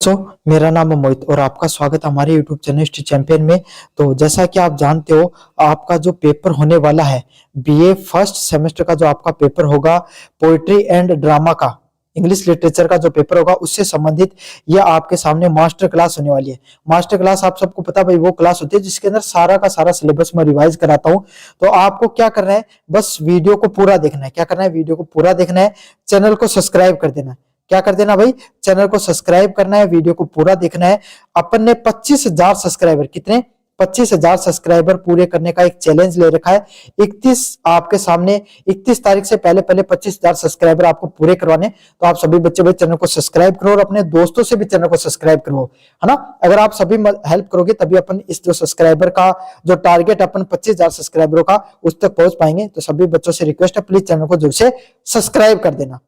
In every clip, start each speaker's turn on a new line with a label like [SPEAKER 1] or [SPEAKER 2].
[SPEAKER 1] मेरा नाम है मोहित और आपका स्वागत है हमारे YouTube चैनल हिस्ट्री चैंपियन में। तो जैसा कि आप जानते हो, आपका जो पेपर होने वाला है बीए फर्स्ट सेमेस्टर का, जो आपका पेपर होगा पोइट्री एंड ड्रामा का, इंग्लिश लिटरेचर का जो पेपर होगा उससे संबंधित यह आपके सामने मास्टर क्लास होने वाली है। मास्टर क्लास आप सबको पता भाई वो क्लास होती है जिसके अंदर सारा का सारा सिलेबस मैं रिवाइज कराता हूँ। तो आपको क्या करना है, बस वीडियो को पूरा देखना है। क्या करना है, वीडियो को पूरा देखना है, चैनल को सब्सक्राइब कर देना है। क्या कर देना भाई, चैनल को सब्सक्राइब करना है, वीडियो को पूरा देखना है। अपन ने 25,000 सब्सक्राइबर, कितने 25,000 सब्सक्राइबर पूरे करने का एक चैलेंज ले रखा है। 31 आपके सामने 31 तारीख से पहले 25,000 सब्सक्राइबर आपको पूरे करवाने। तो आप सभी बच्चे भाई चैनल को सब्सक्राइब करो और अपने दोस्तों से भी चैनल को सब्सक्राइब करो, है ना। अगर आप सभी हेल्प करोगे तभी अपन इस जो सब्सक्राइबर का जो टारगेट अपन 25,000 सब्सक्राइबरों का उस तक पहुंच पाएंगे। तो सभी बच्चों से रिक्वेस्ट है, प्लीज चैनल को जरूर से सब्सक्राइब कर देना।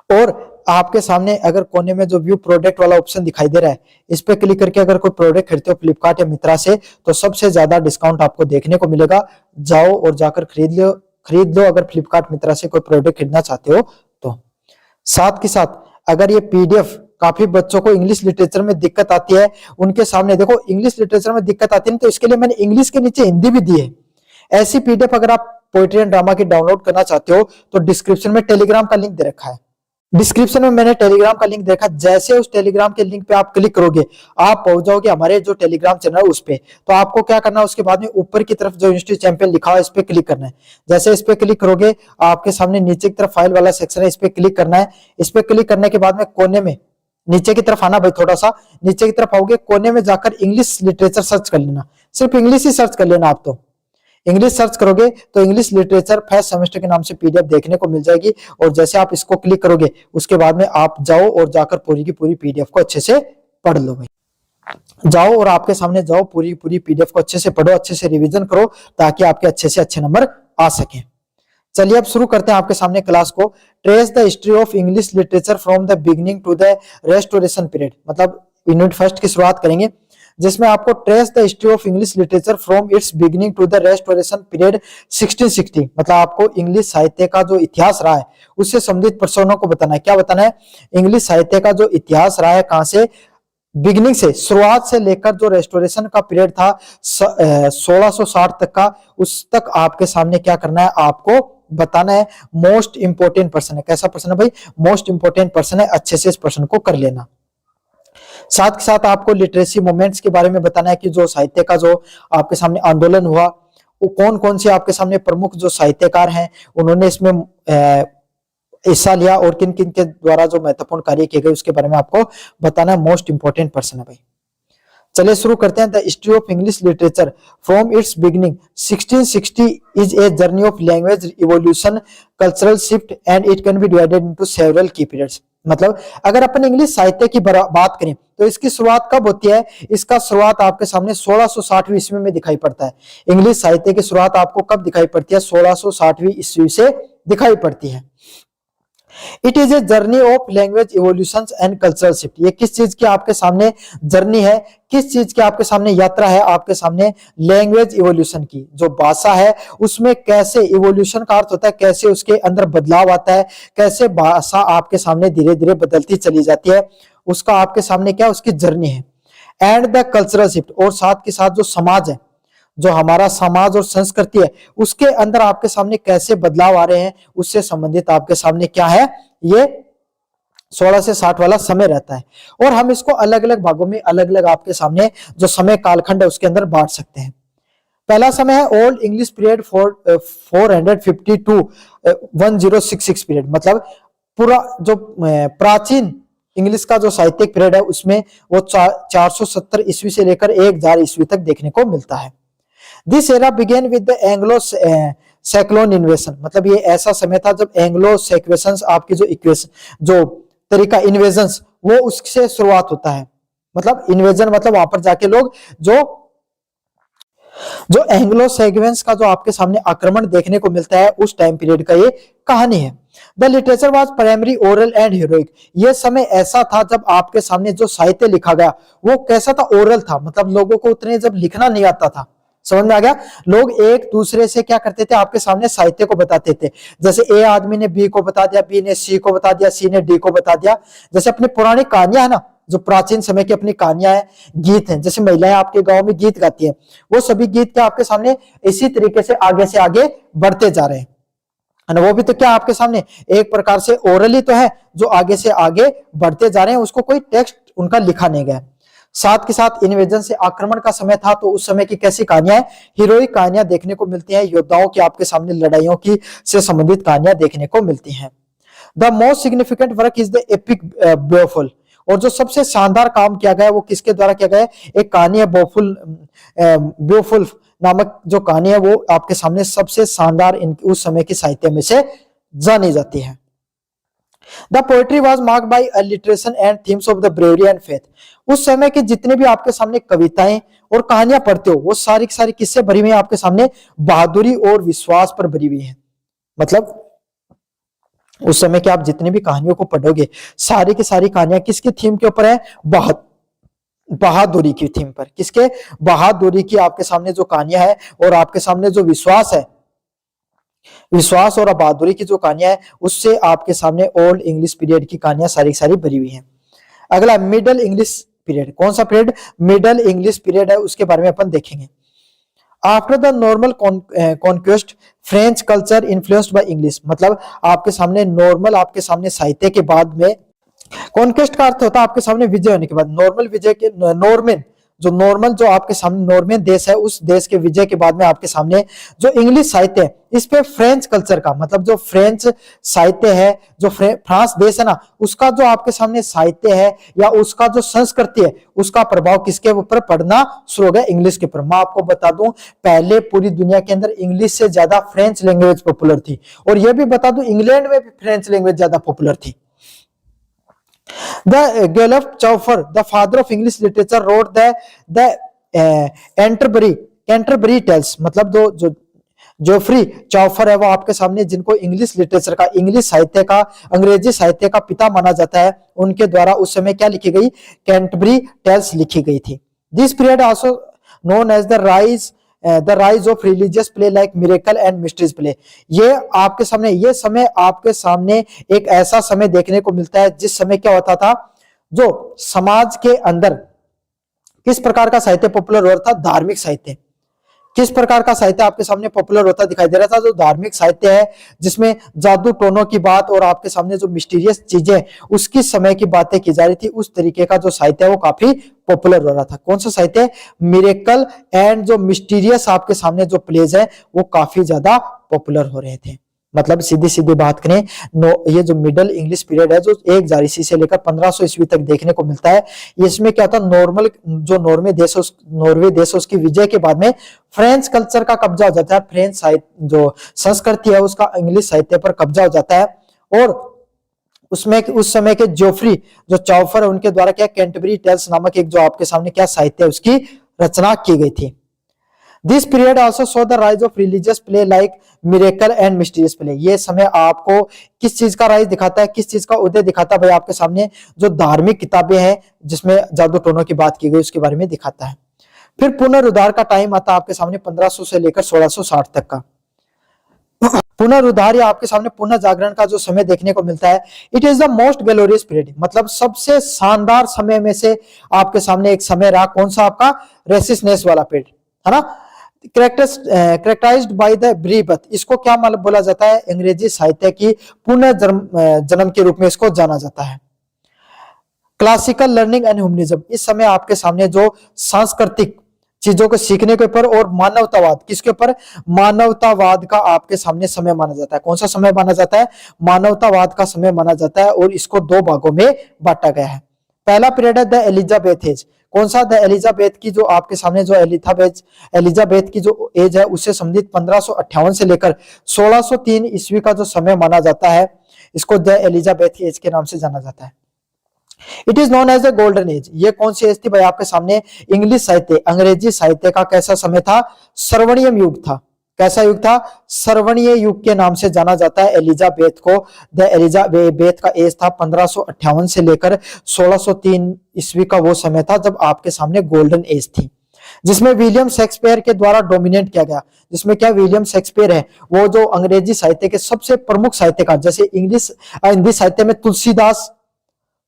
[SPEAKER 1] और आपके सामने अगर कोने में जो व्यू प्रोडक्ट वाला ऑप्शन दिखाई दे रहा है, इस पे क्लिक करके अगर कोई प्रोडक्ट खरीदते हो फ्लिपकार्ट या मित्रा से, तो सबसे ज्यादा डिस्काउंट आपको देखने को मिलेगा। जाओ और जाकर खरीद लो अगर फ्लिपकार्ट मित्रा से कोई प्रोडक्ट खरीदना चाहते हो तो। साथ के साथ अगर ये पीडीएफ, काफी बच्चों को इंग्लिश लिटरेचर में दिक्कत आती है, उनके सामने देखो इंग्लिश लिटरेचर में दिक्कत आती है तो इसके लिए मैंने इंग्लिश के नीचे हिंदी भी दी है। ऐसी पीडीएफ अगर आप पोएट्री एंड ड्रामा की डाउनलोड करना चाहते हो तो डिस्क्रिप्शन में टेलीग्राम का लिंक दे रखा है। डिस्क्रिप्शन में मैंने टेलीग्राम का लिंक देखा, जैसे उस टेलीग्राम के लिंक पे आप क्लिक करोगे आप पहुंच जाओगे हमारे जो टेलीग्राम चैनल है उस पे। तो आपको क्या करना है, उसके बाद में ऊपर की तरफ जो हिस्ट्री चैंपियन लिखा है इस पे क्लिक करना है। जैसे इस पे क्लिक करोगे आपके सामने नीचे की तरफ फाइल वाला सेक्शन है, इस पे क्लिक करना है। इस पे क्लिक करने के बाद में कोने में नीचे की तरफ आना भाई, थोड़ा सा नीचे की तरफ आओगे, कोने में जाकर इंग्लिश लिटरेचर सर्च कर लेना। सिर्फ इंग्लिश ही सर्च कर लेना। आप तो इंग्लिश सर्च करोगे तो इंग्लिश लिटरेचर फर्स्ट सेमेस्टर के नाम से पीडीएफ देखने को मिल जाएगी। और जैसे आप इसको क्लिक करोगे उसके बाद में आप जाओ और जाकर पूरी की पूरी पीडीएफ को अच्छे से पढ़ लो भाई। जाओ और आपके सामने जाओ, पूरी पीडीएफ को अच्छे से पढ़ो, अच्छे से रिवीजन करो ताकि आपके अच्छे से अच्छे नंबर आ सके। चलिए अब शुरू करते हैं आपके सामने क्लास को। Trace the history of English literature from the beginning to the restoration period, मतलब यूनिट फर्स्ट की शुरुआत करेंगे जिसमें आपको trace the history of English literature from its beginning to the restoration period 1660, मतलब आपको इंग्लिश साहित्य का जो इतिहास रहा है उससे संबंधित प्रश्नों को बताना है। क्या बताना है, इंग्लिश साहित्य का जो इतिहास रहा है कहां से, बिगिनिंग से, शुरुआत से लेकर जो रेस्टोरेशन का पीरियड था 1660 तक का, उस तक आपके सामने क्या करना है, आपको बताना है। मोस्ट इंपोर्टेंट पर्सन है। कैसा पर्सन है भाई, मोस्ट इंपोर्टेंट पर्सन है। अच्छे से इस प्रश्न को कर लेना। साथ के साथ आपको लिटरेसी मूवमेंट्स के बारे में बताना है कि जो साहित्य का जो आपके सामने आंदोलन हुआ वो कौन कौन से आपके सामने प्रमुख जो साहित्यकार हैं उन्होंने इसमें हिस्सा लिया और किन किन के द्वारा जो महत्वपूर्ण कार्य किए गए उसके बारे में आपको बताना है। मोस्ट इंपोर्टेंट पर्सन है भाई। चलिए शुरू करते हैं। The history of English literature from its beginning 1660 is a journey of language evolution, cultural shift and it can be divided into several की पीरियड्स। मतलब अगर अपन इंग्लिश साहित्य की बात करें तो इसकी शुरुआत कब होती है, इसका शुरुआत आपके सामने 1660वीं ईस्वी में दिखाई पड़ता है। इंग्लिश साहित्य की शुरुआत आपको कब दिखाई पड़ती है, 1660वीं ईस्वी से दिखाई पड़ती है। It is a journey of language evolution and cultural shift. ये किस चीज की आपके सामने जर्नी है, किस चीज की आपके सामने यात्रा है, आपके सामने लैंग्वेज इवोल्यूशन की। जो भाषा है उसमें कैसे इवोल्यूशन का अर्थ होता है, कैसे उसके अंदर बदलाव आता है, कैसे भाषा आपके सामने धीरे धीरे बदलती चली जाती है, उसका आपके सामने क्या उसकी जर्नी है। एंड द कल्चरल शिफ्ट, और साथ के साथ जो समाज है, जो हमारा समाज और संस्कृति है उसके अंदर आपके सामने कैसे बदलाव आ रहे हैं, उससे संबंधित आपके सामने क्या है, ये 16 से 60 वाला समय रहता है। और हम इसको अलग अलग भागों में अलग अलग आपके सामने जो समय कालखंड है उसके अंदर बांट सकते हैं। पहला समय है old English period 450 to 1066 period, मतलब पूरा जो प्राचीन इंग्लिश का जो साहित्यिक पीरियड है उसमें वो 470 ईस्वी से लेकर 1000 ईस्वी तक देखने को मिलता है। This era began with the Anglo Saxon invasion, मतलब ये ऐसा समय था जब एंग्लो सैक्वेशंस आपकी जो इक्वेशन जो तरीका इन्वेजन वो उससे शुरुआत होता है। मतलब इन्वेजन मतलब वहां पर जाके लोग जो एंग्लो सैक्वेंस का जो आपके सामने आक्रमण देखने को मिलता है उस टाइम पीरियड का ये कहानी है। The literature was primary oral and heroic, ये समय ऐसा था जब आपके सामने जो साहित्य लिखा गया वो कैसा था, ओरल था, मतलब लोगों को उतने जब लिखना नहीं आता था। समझ में आ गया, लोग एक दूसरे से क्या करते थे, आपके सामने साहित्य को बताते थे। जैसे ए आदमी ने बी को बता दिया, बी ने सी को बता दिया, सी ने डी को बता दिया। जैसे अपनी पुरानी कहानियां है ना, जो प्राचीन समय की अपनी कहानियां हैं, गीत हैं, जैसे महिलाएं आपके गांव में गीत गाती हैं, वो सभी गीत क्या आपके सामने इसी तरीके से आगे बढ़ते जा रहे हैं। वो भी तो क्या आपके सामने एक प्रकार से ओरली तो है, जो आगे से आगे बढ़ते जा रहे हैं, उसको कोई टेक्स्ट उनका लिखा नहीं गया। साथ के साथ इन्वेजन से आक्रमण का समय था, तो उस समय की कैसी कहानियां, हीरोइक कहानियां देखने को मिलती हैं, योद्धाओं की आपके सामने लड़ाइयों की से संबंधित कहानियां देखने को मिलती हैं। The most significant work is the epic Beowulf, और जो सबसे शानदार काम किया गया है वो किसके द्वारा किया गया है, एक कहानी है बेवुल्फ नामक जो कहानी है वो आपके सामने सबसे शानदार उस समय की साहित्य में से जानी जाती है। The poetry was marked by alliteration and themes of the bravery and faith. उस समय के जितने भी आपके सामने कविताएं और कहानियां पढ़ते हो वो सारी की सारी किससे भरी हुई है, आपके सामने बहादुरी और विश्वास पर भरी हुई है। मतलब उस समय के आप जितने भी कहानियों को पढ़ोगे सारी की सारी कहानियां किसकी थीम के ऊपर है, बहादुरी की थीम पर। किसके, बहादुरी की आपके सामने जो कहानियां है और आपके सामने जो विश्वास है, विश्वास और बहादुरी की जो कहानियां है उससे आपके सामने ओल्ड इंग्लिश पीरियड की कहानियां सारी सारी भरी हुई हैं। अगला मिडल इंग्लिश पीरियड, कौन सा पीरियड, मिडल इंग्लिश पीरियड है, उसके बारे में अपन देखेंगे। After the normal conquest French culture influenced by English, मतलब आपके सामने नॉर्मल आपके सामने साहित्य के बाद में, कॉन्क्वेस्ट का अर्थ होता है आपके सामने विजय होने के बाद, नॉर्मल विजय के नॉर्मन जो नॉर्मल जो आपके सामने नॉर्मन देश है उस देश के विजय के बाद में आपके सामने जो इंग्लिश साहित्य है इस पे फ्रेंच कल्चर का, मतलब जो फ्रेंच साहित्य है, जो फ्रांस देश है ना, उसका जो आपके सामने साहित्य है या उसका जो संस्कृति है उसका प्रभाव किसके ऊपर पड़ना शुरू हो गया, इंग्लिश के ऊपर। मैं आपको बता दूं पहले पूरी दुनिया के अंदर इंग्लिश से ज्यादा फ्रेंच लैंग्वेज पॉपुलर थी, और यह भी बता दूं इंग्लैंड में भी फ्रेंच लैंग्वेज ज्यादा पॉपुलर थी। The Guelph Chaucer, the father of English literature, wrote the Canterbury Tales, मतलब जो जोफ्री चौफर है वो आपके सामने, जिनको इंग्लिश लिटरेचर का, इंग्लिश साहित्य का, अंग्रेजी साहित्य का पिता माना जाता है, उनके द्वारा उस समय क्या लिखी गई, कैंटरबरी टेल्स लिखी गई थी। This period also known as the rise of religious play like miracle and mysteries play. ये आपके सामने, ये समय आपके सामने एक ऐसा समय देखने को मिलता है जिस समय क्या होता था, जो समाज के अंदर किस प्रकार का साहित्य पॉपुलर हो रहा था, धार्मिक साहित्य। किस प्रकार का साहित्य आपके सामने पॉपुलर होता दिखाई दे रहा था, जो धार्मिक साहित्य है जिसमें जादू टोनों की बात और आपके सामने जो मिस्टीरियस चीजें उसकी समय की बातें की जा रही थी, उस तरीके का जो साहित्य है वो काफी पॉपुलर हो रहा था। कौन सा साहित्य, मिरेकल एंड जो मिस्टीरियस आपके सामने जो प्लेज है वो काफी ज्यादा पॉपुलर हो रहे थे। मतलब सीधी सीधी बात करें, ये जो मिडल इंग्लिश पीरियड है जो 1 जारीसी से लेकर 1500 ईस्वी तक देखने को मिलता है, इसमें क्या होता है, नॉर्मल जो नॉर्वे देश उसकी विजय के बाद में फ्रेंच कल्चर का कब्जा हो जाता है, फ्रेंच साहित्य जो संस्कृति है उसका इंग्लिश साहित्य पर कब्जा हो जाता है, और उसमें उस समय के जोफ्री जो चौफर है उनके द्वारा क्या कैंटरबरी टेल्स नामक एक जो आपके सामने क्या साहित्य है उसकी रचना की गई थी। This period also saw the rise of religious play like miracle and mysterious play। ये समय आपको किस चीज का राइज दिखाता है, किस चीज का उदय दिखाता है, भाई आपके सामने जो धार्मिक किताबें हैं जिसमें जादू टोनों की बात की गई उसके बारे में दिखाता है। फिर पुनरुद्धार का टाइम आता है आपके सामने 1500 से लेकर 1660 तक का। पुनरुद्धार या आपके सामने पुनः जागरण का जो समय देखने को मिलता है, it is the most glorious period, मतलब सबसे शानदार समय में से आपके सामने एक समय रहा। कौन सा आपका, रेसिस्नेस वाला पीरियड है ना, कैरेक्टराइज्ड बाय द ब्रीबर्थ। इसको क्या मतलब बोला जाता है, अंग्रेजी साहित्य की पुनः जन्म के रूप में इसको जाना जाता है। क्लासिकल लर्निंग एंड ह्यूमनिज्म, इस समय आपके सामने जो सांस्कृतिक चीजों को सीखने के ऊपर और मानवतावाद, किसके ऊपर, मानवतावाद का आपके सामने समय माना जाता है। कौन सा समय माना जाता है, मानवतावाद का समय माना जाता है, और इसको 2 भागों में बांटा गया है। पहला पीरियड है द एलिजाबेथ एज। कौन सा, द एलिजाबेथ की जो आपके सामने जो एलिजाबेथ की जो एज है उससे संबंधित 1558 से लेकर 1603 ईस्वी का जो समय माना जाता है, इसको द एलिजाबेथ एज के नाम से जाना जाता है। It is known as the golden age. ये कौन सी एज थी भाई, आपके सामने इंग्लिश साहित्य, अंग्रेजी साहित्य का कैसा समय था, स्वर्णिम युग था। कैसा युग था, स्वर्णिम युग के नाम से जाना जाता है एलिजाबेथ को। द एलिजाबेथ का एज था 1558 से लेकर 1603 ईस्वी का वो समय था जब आपके सामने गोल्डन एज थी, जिसमें विलियम शेक्सपियर के द्वारा डोमिनेट किया गया। जिसमें क्या, विलियम शेक्सपियर है वो जो अंग्रेजी साहित्य के सबसे प्रमुख साहित्यकार, जैसे इंग्लिश हिंदी साहित्य में तुलसीदास,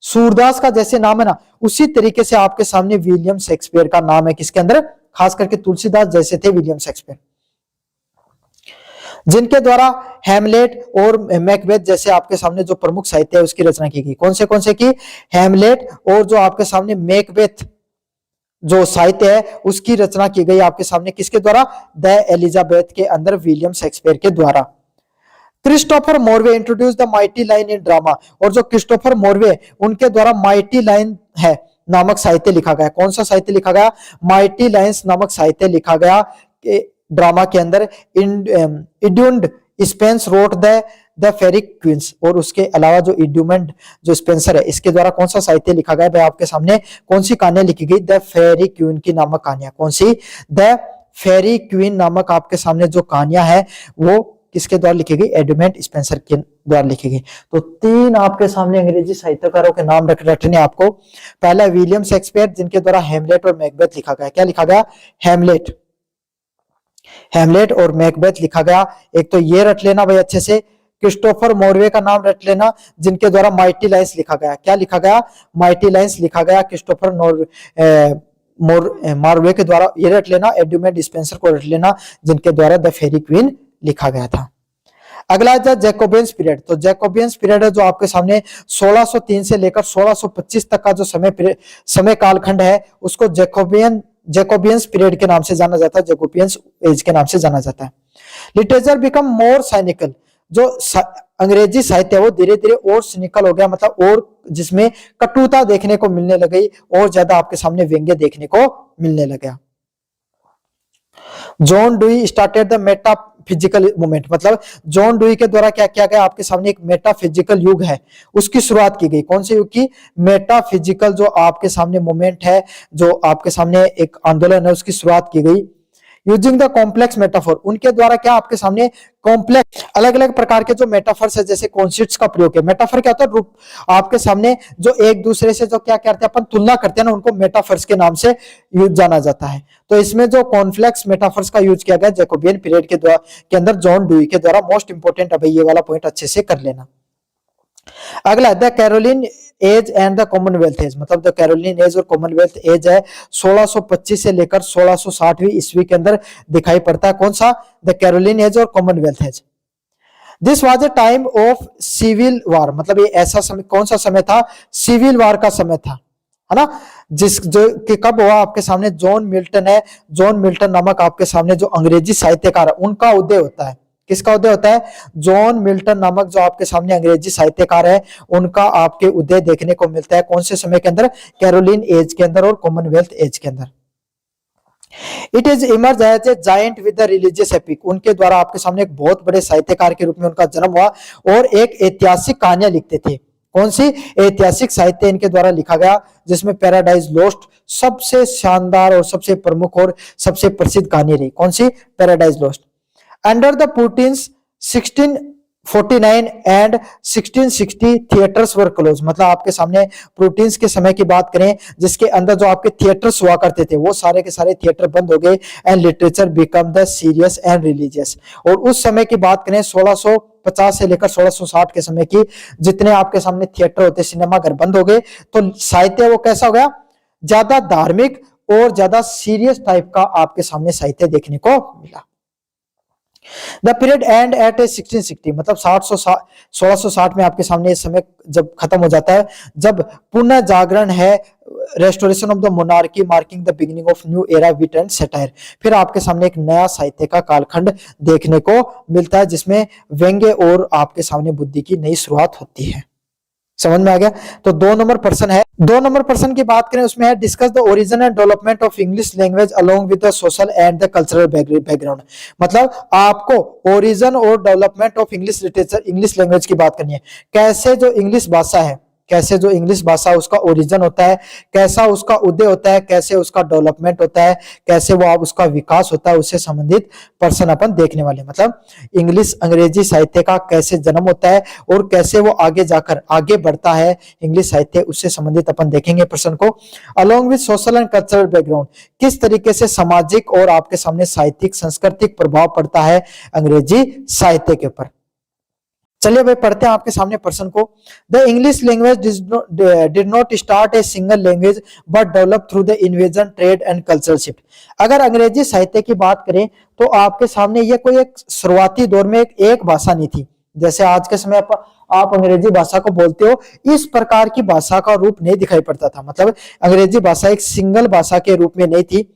[SPEAKER 1] सूरदास का जैसे नाम है ना, उसी तरीके से आपके सामने विलियम शेक्सपियर का नाम है किसके अंदर, खास करके तुलसीदास जैसे थे विलियम शेक्सपियर, जिनके द्वारा हैमलेट और मैकबेथ जैसे आपके सामने जो प्रमुख साहित्य है उसकी रचना की गई। कौन से की, हैमलेट और जो आपके सामने मैकबेथ जो साहित्य है उसकी रचना की गई आपके सामने किसके द्वारा, द एलिजाबेथ के अंदर विलियम शेक्सपियर के द्वारा। Christopher Marlowe introduce the mighty line in drama, और जो क्रिस्टोफर मोरवे उनके द्वारा माइटी लाइन है नामक साहित्य लिखा गया। कौन सा साहित्य लिखा गया, माइटी लाइन्स नामक साहित्य लिखा गया ड्रामा के अंदर। Edmund Spenser wrote the Faerie Queens, और उसके अलावा जो इड्यूमेंट जो स्पेंसर है इसके द्वारा कौन सा साहित्य लिखा गया, भाई आपके सामने कौन सी कहानियां लिखी गई, द फेरी क्वीन की नामक कहानियां। कौन सी, द फेरी क्वीन नामक आपके सामने जो कहानियां है वो किसके द्वारा लिखी गई, एडमंड स्पेंसर के द्वारा लिखी गई। तो 3 आपके सामने अंग्रेजी साहित्यकारों के नाम रखने आपको। पहला विलियम शेक्सपियर जिनके द्वारा हैमलेट और मैकबेथ लिखा गया। क्या लिखा गया, हैमलेट और मैकबेथ लिखा गया। एक तो ये रट लेना भाई अच्छे से। क्रिस्टोफर मोरवे का नाम रट लेना जिनके द्वारा माइटी लाइन्स लिखा गया। क्या लिखा गया, माइटी लाइन्स लिखा गया क्रिस्टोफर मोरवे के द्वारा। ये रट लेना। एडमंड स्पेंसर को रट लेना जिनके द्वारा द फेरी क्वीन लिखा गया था। अगला है जैकोबियंस पीरियड। तो जैकोबियंस पीरियड है जो आपके सामने 1603 से लेकर 1625 तक का जो समय कालखंड है उसको जैकोबियंस पीरियड के नाम से जाना जाता है, जैकोबियंस एज के नाम से जाना जाता है। लिटरेचर बिकम मोर साइनिकल, जो अंग्रेजी साहित्य वो धीरे धीरे और सिनिकल हो गया, मतलब और जिसमें कटुता देखने को मिलने लग गई और ज्यादा आपके सामने व्यंग्य देखने को मिलने लगा। John dewy started the metaphysical movement, मतलब जॉन डुई के द्वारा क्या किया गया, आपके सामने एक मेटाफिजिकल युग है उसकी शुरुआत की गई। कौन से युग की, मेटाफिजिकल जो आपके सामने मूवमेंट है, जो आपके सामने एक आंदोलन है उसकी शुरुआत की गई। यूजिंग द कॉम्प्लेक्स मेटाफोर, उनके द्वारा क्या आपके सामने कॉम्प्लेक्स अलग अलग प्रकार के जो मेटाफर्स है जैसे कॉन्सेप्ट्स का प्रयोग है। मेटाफर क्या होता है, रूप आपके सामने जो एक दूसरे से जो क्या करते हैं अपन तुलना करते हैं ना, उनको मेटाफर्स के नाम से यूज जाना जाता है। तो इसमें जो कॉम्प्लेक्स मेटाफर्स का यूज किया गया जैकोबियन पीरियड के अंदर जॉन डुई के द्वारा। मोस्ट इंपोर्टेंट है भाई ये वाला पॉइंट अच्छे से कर लेना। अगला the Caroline age and the Commonwealth age, मतलब द कैरोलिन एज और कॉमनवेल्थ एज है 1625 से लेकर 1660वीं ईस्वी के अंदर दिखाई पड़ता है। कौन सा, द कैरोलिन एज और Commonwealth age. This was a time of civil war, मतलब ये ऐसा समय, कौन सा समय था, सिविल वार का समय था, है ना। जिस जो कि कब हुआ, आपके सामने जॉन मिल्टन है, जॉन मिल्टन नामक आपके सामने जो अंग्रेजी साहित्यकार है उनका उदय होता है। किसका उदय होता है, जॉन मिल्टन नामक जो आपके सामने अंग्रेजी साहित्यकार है उनका आपके उदय देखने को मिलता है। कौन से समय के अंदर, कैरोलिन एज के अंदर और कॉमनवेल्थ एज के अंदर। It is emerge as a giant with the religious epic, उनके द्वारा आपके सामने एक बहुत बड़े साहित्यकार के रूप में उनका जन्म हुआ और एक ऐतिहासिक कहानियां लिखते थे। कौन सी, ऐतिहासिक साहित्य इनके द्वारा लिखा गया जिसमें पैराडाइज लॉस्ट सबसे शानदार और सबसे प्रमुख और सबसे प्रसिद्ध कहानी रही। कौन सी, paradise lost. Under the Puritans 1649 and 1660 theatres were close, मतलब आपके सामने प्रूटिन्स के समय की बात करें जिसके अंदर जो आपके थिएटर्स हुआ करते थे वो सारे के सारे थिएटर बंद हो गए। And literature become the serious and religious, और उस समय की बात करें 1650 से लेकर 1660 के समय की, जितने आपके सामने थिएटर होते, सिनेमा घर बंद हो गए, तो साहित्य वो कैसा हो गया, ज्यादा धार्मिक और ज्यादा सीरियस टाइप का आपके सामने साहित्य देखने को मिला। द पीरियड एंड एट 1660, मतलब 1660 में आपके सामने इस समय जब खत्म हो जाता है, जब पुनः जागरण है, restoration of the monarchy marking the beginning of new era wit and satire, फिर आपके सामने एक नया साहित्य का कालखंड देखने को मिलता है जिसमें व्यंग्य और आपके सामने बुद्धि की नई शुरुआत होती है। समझ में आ गया। तो 2 नंबर पर्सन है, 2 नंबर पर्सन की बात करें उसमें है discuss the origin and development of English language along with the social and the cultural background, मतलब आपको ओरिजिन और development of English literature, English language की बात करनी है। कैसे जो इंग्लिश भाषा है, कैसे जो इंग्लिश भाषा उसका ओरिजिन होता है, कैसा उसका उदय होता है, कैसे उसका डेवलपमेंट होता है, कैसे वो अब उसका विकास होता है, उससे संबंधित पर्सन अपन देखने वाले। मतलब इंग्लिश अंग्रेजी साहित्य का कैसे जन्म होता है और कैसे वो आगे जाकर आगे बढ़ता है इंग्लिश साहित्य, उससे संबंधित अपन देखेंगे पर्सन को। Along with social and cultural background, किस तरीके से सामाजिक और आपके सामने साहित्यिक सांस्कृतिक प्रभाव पड़ता है अंग्रेजी साहित्य के ऊपर। चलिए भाई पढ़ते हैं आपके सामने प्रश्न को। The English language did not start a single language but develop through the invasion, trade and cultural shift. अगर अंग्रेजी साहित्य की बात करें तो आपके सामने ये कोई एक शुरुआती दौर में एक भाषा नहीं थी। जैसे आज के समय आप अंग्रेजी भाषा को बोलते हो, इस प्रकार की भाषा का रूप नहीं दिखाई पड़ता था। मतलब अंग्रेजी भाषा एक सिंगल भाषा के रूप में नहीं थी।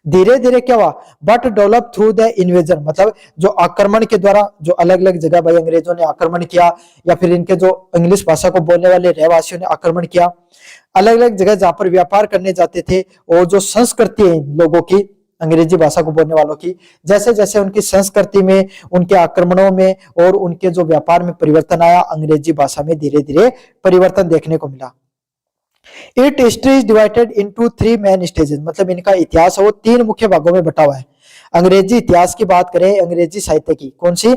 [SPEAKER 1] धीरे धीरे क्या हुआ, but develop through the invasion, मतलब जो आक्रमण के द्वारा, जो अलग अलग जगह भाई अंग्रेजों ने आक्रमण किया, या फिर इनके जो इंग्लिश भाषा को बोलने वाले रहवासियों ने आक्रमण किया, अलग अलग जगह जहां पर व्यापार करने जाते थे, और जो संस्कृति है लोगों की, अंग्रेजी भाषा को बोलने वालों की, जैसे जैसे उनकी संस्कृति में, उनके आक्रमणों में और उनके जो व्यापार में परिवर्तन आया, अंग्रेजी भाषा में धीरे धीरे परिवर्तन देखने को मिला। It history is divided into 3 main stages, मतलब इनका इतिहास है वो 3 मुख्य भागों में बटा हुआ है। अंग्रेजी इतिहास की बात करें, अंग्रेजी साहित्य की, कौन सी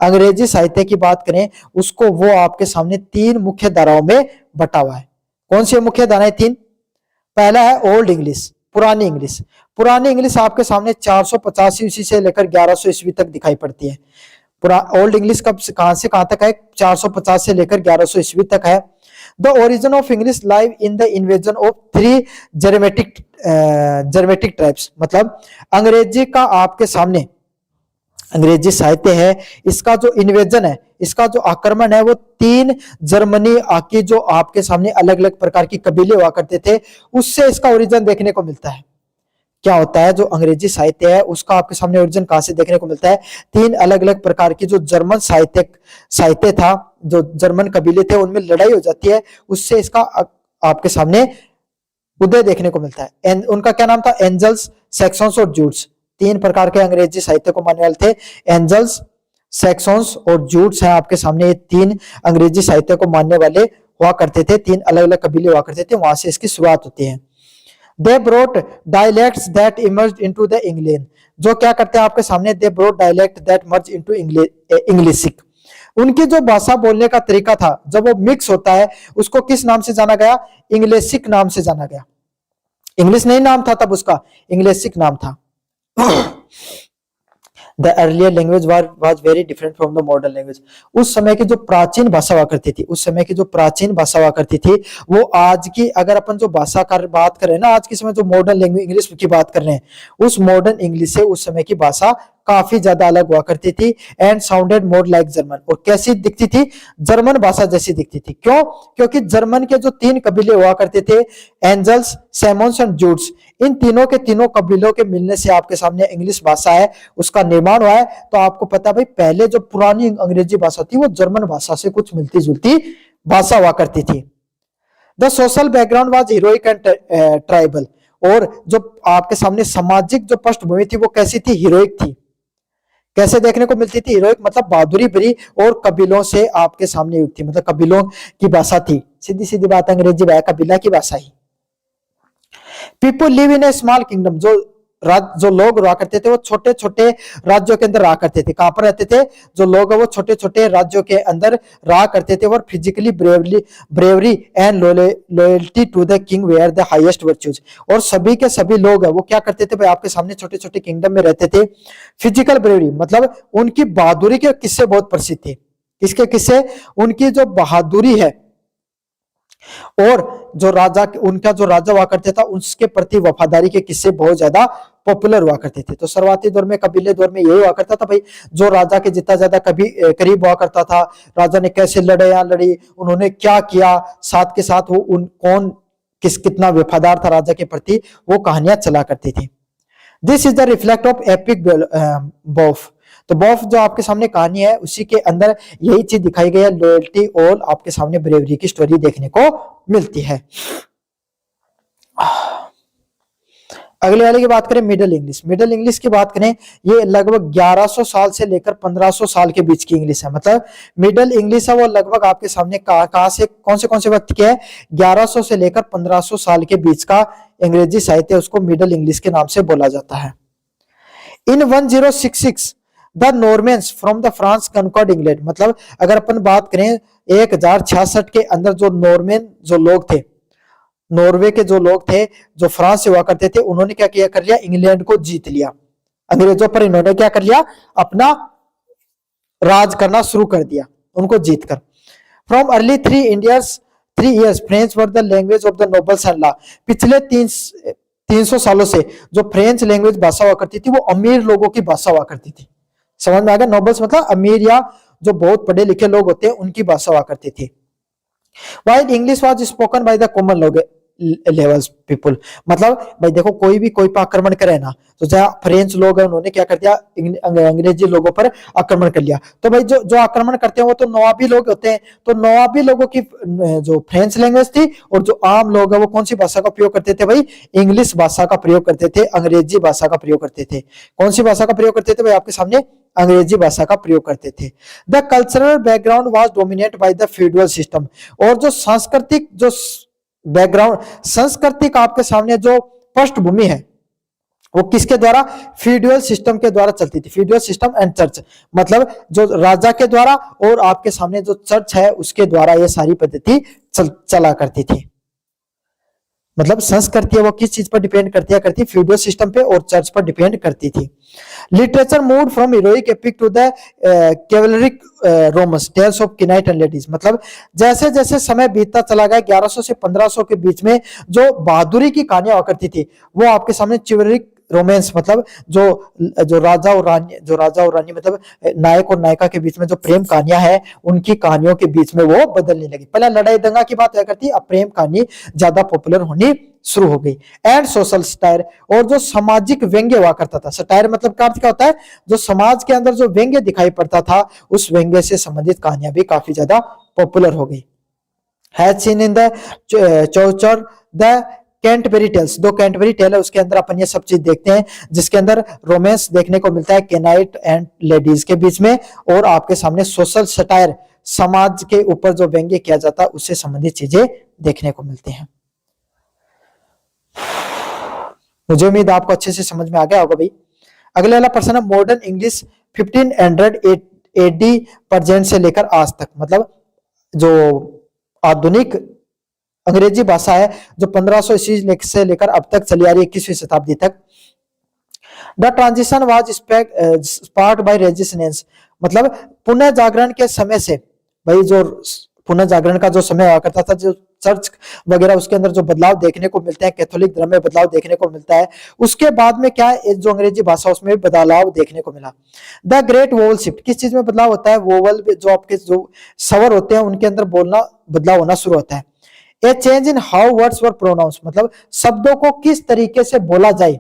[SPEAKER 1] अंग्रेजी साहित्य की बात करें, उसको वो आपके सामने 3 मुख्य धाराओं में बटा हुआ है। कौन सी मुख्य धाराएं 3? पहला है ओल्ड इंग्लिश, पुरानी इंग्लिश। पुरानी इंग्लिश आपके सामने 485 ईस्वी से लेकर 1100 ईस्वी तक दिखाई पड़ती है। ओल्ड इंग्लिश कब कहां से कहां तक है? 450 से लेकर 1100 ईस्वी तक है। The origin of English live in the invasion of 3 Germanic tribes, मतलब अंग्रेजी का आपके सामने, अंग्रेजी साहित्य है, इसका जो इन्वेजन है, इसका जो आक्रमण है, वो 3 जर्मनी आके जो आपके सामने अलग अलग प्रकार की कबीले हुआ करते थे, उससे इसका ओरिजिन देखने को मिलता है। क्या होता है, जो अंग्रेजी साहित्य है उसका आपके सामने ओरिजिन कहां से देखने को मिलता है? 3 अलग अलग प्रकार की जो जर्मन साहित्य था, जो जर्मन कबीले थे, उनमें लड़ाई हो जाती है, उससे इसका आपके सामने उदय देखने को मिलता है। उनका क्या नाम था? एंजल्स, सैक्सन्स और जूट्स। 3 प्रकार के अंग्रेजी साहित्य को मानने वाले थे। एंजल्स, सैक्सन्स और जूट्स हैं आपके सामने, ये 3 अंग्रेजी साहित्य को मानने वाले हुआ करते थे। 3 अलग अलग कबीले हुआ करते थे, वहां से इसकी शुरुआत होती है। They brought dialects that emerged into the English, जो क्या करते हैं आपके सामने? They brought dialect that merged into Englishik। उनकी जो भाषा बोलने का तरीका था, जब वो मिक्स होता है, उसको किस नाम से जाना गया? इंग्लिशिक नाम से जाना गया। इंग्लिश नहीं नाम था तब उसका, इंग्लिशिक नाम था। The earlier language was very different from the modern language। उस समय की जो प्राचीन भाषा हुआ करती थी, उस समय की जो प्राचीन भाषा हुआ करती थी, वो आज की, अगर अपन जो भाषा का बात करें ना, आज के समय जो मॉडर्न लैंग्वेज इंग्लिश की बात कर रहे हैं, उस मॉडर्न इंग्लिश से उस समय की भाषा काफी ज्यादा अलग हुआ करती थी। And sounded more like German, और कैसी दिखती थी? जर्मन भाषा जैसी दिखती थी। क्यों? क्योंकि जर्मन के जो 3 कबीले हुआ करते थे, एंजल्स, सैमोन्स एंड जूट्स, इन तीनों के तीनों कबीलों के मिलने से आपके सामने इंग्लिश भाषा है उसका निर्माण हुआ है। तो आपको पता भाई, पहले जो पुरानी अंग्रेजी भाषा थी, वो जर्मन भाषा से कुछ मिलती जुलती भाषा हुआ करती थी। The social background was heroic and tribal, और जो आपके सामने सामाजिक जो पृष्ठभूमि थी, वो कैसी थी? हीरोइक थी। कैसे देखने को मिलती थी? हीरोइक मतलब बहादुरी भरी, और कबीलों से आपके सामने युक्त थी, मतलब कबीलों की भाषा थी। सीधी सीधी बात, अंग्रेजी कबीला की भाषा ही। People live in a small kingdom, जो लोग रहा करते थे, वो छोटे छोटे राज्यों के अंदर रहा करते थे। कहां पर रहते थे? जो लोग है वो छोटे छोटे राज्यों के अंदर रहा करते थे। और physically bravery and loyalty to the king where the highest virtues, और सभी के सभी लोग है वो क्या करते थे भाई? आपके सामने छोटे छोटे किंगडम में रहते थे। फिजिकल ब्रेवरी मतलब उनकी बहादुरी के किस्से बहुत प्रसिद्ध थे। किसके किस्से? उनकी जो बहादुरी है, और जो राजा, उनका जो राजा हुआ करता था, उसके प्रति वफादारी के किस्से बहुत ज्यादा पॉपुलर हुआ करते थे। तो शुरुआती दौर में, कबीले दौर में यही हुआ करता था भाई, जो राजा के जितना ज्यादा करीब हुआ करता था, राजा ने कैसे लड़ी, उन्होंने क्या किया, साथ के साथ वो कौन कितना वफादार था राजा के प्रति, वो कहानियां चला करती थी। This is the reflect of epic बॉफ। तो बॉफ जो आपके सामने कहानी है, उसी के अंदर यही चीज दिखाई गई है, लॉयल्टी और आपके सामने ब्रेवरी की स्टोरी देखने को मिलती है। अगले वाले की बात करें, मिडिल इंग्लिश। मिडिल इंग्लिश की बात करें, ये लगभग 1100 साल से लेकर 1500 साल के बीच की इंग्लिश है। मतलब मिडिल इंग्लिश है वो लगभग आपके सामने कहां से कौन से वक्त की है? 1100 से लेकर 1500 साल के बीच का अंग्रेजी साहित्य, उसको मिडिल इंग्लिश के नाम से बोला जाता है। In 1066 the Normans from the France conquered England, मतलब अगर अपन बात करें 1066 के अंदर जो नॉर्मेन जो लोग थे, नॉर्वे के जो लोग थे, जो फ्रांस से हुआ करते थे, उन्होंने क्या किया कर लिया? इंग्लैंड को जीत लिया। अंग्रेजों पर इन्होंने क्या कर लिया? अपना राज करना शुरू कर दिया। उनको जीतकर। From early 3 years French were the language of the nobles and law. पिछले 300 सालों से जो फ्रेंच लैंग्वेज भाषा हुआ करती थी वो अमीर लोगों की भाषा हुआ करती थी। समझ में आ गया? नोबल्स मतलब अमीर या जो बहुत पढ़े लिखे लोग होते हैं उनकी भाषा हुआ करती थी। While English was spoken by the common levels people. मतलब भाई देखो कोई भी कोई पर आक्रमण करे ना, तो जहाँ फ्रेंच लोग हैं उन्होंने क्या कर दिया, अंग्रेजी लोगों पर आक्रमण कर लिया। तो भाई जो आक्रमण करते हैं वो तो नवाबी लोग होते हैं, तो नवाबी लोगों की जो फ्रेंच लैंग्वेज थी, और जो आम लोग है वो कौन सी भाषा का प्रयोग करते थे भाई, इंग्लिश भाषा का प्रयोग करते थे, अंग्रेजी भाषा का प्रयोग करते थे। कौन सी भाषा का प्रयोग करते थे भाई, आपके सामने अंग्रेजी भाषा का प्रयोग करते थे। The cultural background was dominate by the feudal system. और जो सांस्कृतिक जो बैकग्राउंड, सांस्कृतिक आपके सामने जो पृष्ठभूमि है वो किसके द्वारा, फ्यूडल सिस्टम के द्वारा चलती थी। फ्यूडल सिस्टम एंड चर्च, मतलब जो राजा के द्वारा और आपके सामने जो चर्च है उसके द्वारा ये सारी पद्धति चला करती थी। मतलब संस्कृति है वो किस चीज पर डिपेंड करती है, फ्यूडल सिस्टम पे और चर्च पर डिपेंड करती थी। Literature moved from heroic epic to the chivalric romance tales of knight and ladies. मतलब जैसे जैसे समय बीतता चला गया, 1100 से 1500 के बीच में जो बहादुरी की कहानियां हुआ करती थी वो आपके सामने चिवरिक रोमांस, मतलब जो राजा और रानी मतलब नायक और नायिका के बीच में जो प्रेम कहानियां है उनकी कहानियों के बीच में वो बदलने लगी। पहले लड़ाई दंगा की बात हुआ करती, अब प्रेम कहानी ज्यादा पॉपुलर होनी शुरू हो गई। एंड सोशल सटायर, और जो सामाजिक व्यंग्य हुआ करता था। सटायर मतलब क्या होता है, जो समाज के अंदर जो व्यंग्य दिखाई पड़ता था उस व्यंग्य से संबंधित कहानियां भी काफी ज्यादा पॉपुलर हो गई। Has seen in the Chaucer the Canterbury tales, दो कैंटबरी टेल है उसके अंदर अपन ये सब चीज देखते हैं, जिसके अंदर रोमांस देखने को मिलता है केनाइट एंड लेडीज के बीच में, और आपके सामने सोशल सटायर, समाज के ऊपर जो व्यंग्य किया जाता है उससे संबंधित चीजें देखने को मिलती हैं। मुझे उम्मीद आपको अच्छे से समझ में आ गया होगा भाई। अगले वाला प्रश्न है, मॉडर्न इंग्लिश 1500 AD प्रेजेंट से लेकर आज तक, मतलब जो आधुनिक अंग्रेजी भाषा है जो 1500 ईस्वी से लेकर अब तक चली आ रही है 21वीं शताब्दी तक। The transition was sparked by resistance, मतलब पुनः जागरण के समय से, भाई जो पुनः जागरण का जो समय हुआ करता था, जो चर्च वगैरह उसके अंदर जो बदलाव देखने को मिलते हैं, कैथोलिक धर्म में बदलाव देखने को मिलता है, उसके बाद में क्या है, जो अंग्रेजी भाषा उसमें भी बदलाव देखने को मिला। द ग्रेट वोवल शिफ्ट, किस चीज में बदलाव होता है, वोवल जो आपके जो स्वर होते हैं उनके अंदर बोलना बदलाव होना शुरू होता है। A change in how words were pronounce, मतलब शब्दों को किस तरीके से बोला जाए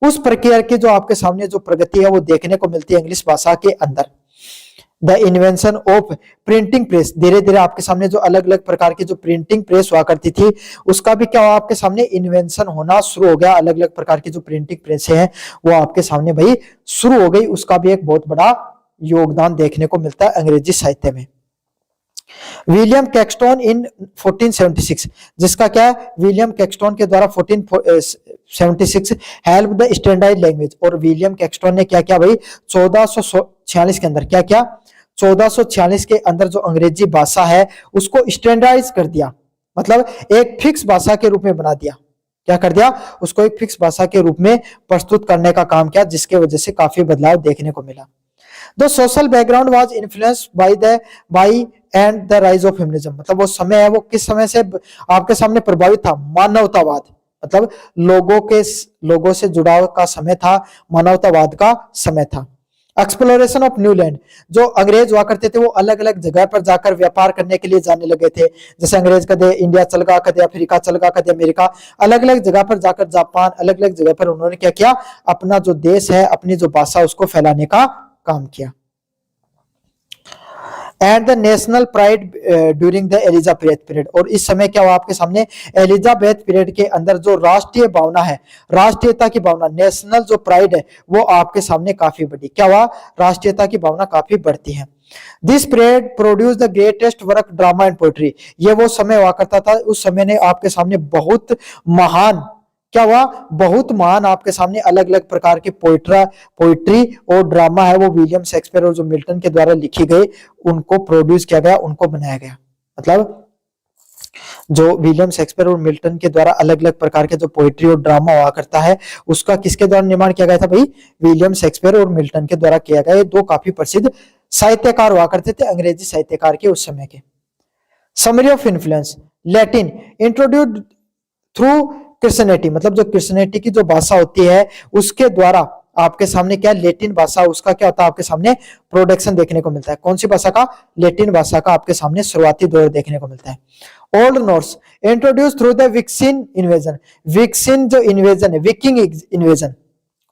[SPEAKER 1] उस प्रक्रिया की जो आपके सामने जो प्रगति है वो देखने को मिलती है इंग्लिश भाषा के अंदर। The invention of printing press, धीरे धीरे आपके सामने जो अलग अलग प्रकार की जो प्रिंटिंग प्रेस हुआ करती थी उसका भी क्या हुआ, आपके सामने इन्वेंशन होना शुरू हो गया। अलग अलग प्रकार की जो प्रिंटिंग प्रेस है वो आपके सामने भाई शुरू हो गई, उसका भी एक बहुत बड़ा योगदान देखने को मिलता है अंग्रेजी साहित्य में। विलियम कैक्सटन इन 1476, जिसका क्या है, विलियम कैक्सटन के द्वारा 1476 हेल्प द स्टैंडर्ड लैंग्वेज। और विलियम कैक्सटन ने क्या किया भाई, 1446 के अंदर क्या किया, 1446 के अंदर जो अंग्रेजी भाषा है उसको स्टैंडर्डाइज कर दिया, मतलब एक फिक्स भाषा के रूप में बना दिया। क्या कर दिया, उसको एक फिक्स भाषा के रूप में प्रस्तुत करने का काम किया, जिसके वजह से काफी बदलाव देखने को मिला। The social background was influenced by and the rise of feminism, मतलब वो समय है वो किस समय से आपके सामने प्रभावित था, मानवतावाद, मतलब लोगों से जुड़ाव का समय था, मानवतावाद का समय था। एक्सप्लोरेशन ऑफ न्यू लैंड, जो अंग्रेज हुआ करते थे वो अलग अलग जगह पर जाकर व्यापार करने के लिए जाने लगे थे। जैसे अंग्रेज कदे इंडिया चल गया, कदे अफ्रीका चल गया, कदे अमेरिका, अलग अलग जगह पर जाकर, जापान, अलग अलग जगह पर उन्होंने क्या किया, अपना जो देश है, अपनी जो भाषा उसको फैलाने का काम किया। And the national pride during the Elizabeth period, और इस समय क्या हुआ आपके सामने, एलिजाबेथ पीरियड के अंदर जो राष्ट्रीय भावना है, राष्ट्रीयता की भावना, नेशनल जो प्राइड है वो आपके सामने काफी बढ़ी। क्या हुआ, राष्ट्रीयता की भावना काफी बढ़ती है। This period produce the greatest work drama and poetry, ये वो समय हुआ करता था, उस समय ने आपके सामने बहुत महान, क्या हुआ, बहुत महान आपके सामने अलग अलग प्रकार की पोइट्री और ड्रामा है वो विलियम शेक्सपियर और जो मिल्टन के द्वारा लिखी गई उनको प्रोड्यूस किया गया, उनको बनाया गया। मतलब जो विलियम शेक्सपियर और मिल्टन के द्वारा अलग अलग प्रकार के जो पोइट्री और ड्रामा हुआ करता है उसका किसके द्वारा निर्माण किया गया था भाई, विलियम शेक्सपियर और मिल्टन के द्वारा किया गया। ये दो काफी प्रसिद्ध साहित्यकार हुआ करते थे, अंग्रेजी साहित्यकार के उस समय के। Summary of influence, Latin introduced through Christianity, मतलब जो क्रिश्चियनिटी की जो भाषा होती है उसके द्वारा आपके सामने क्या लेटिन भाषा, उसका क्या होता है आपके सामने प्रोडक्शन देखने को मिलता है। कौन सी भाषा का? लेटिन भाषा का आपके सामने शुरुआती दौर देखने को मिलता है। Old Norse introduce through the विक्सिन इन्वेजन, विक्सिन जो इन्वेजन है, विकिंग इन्वेजन,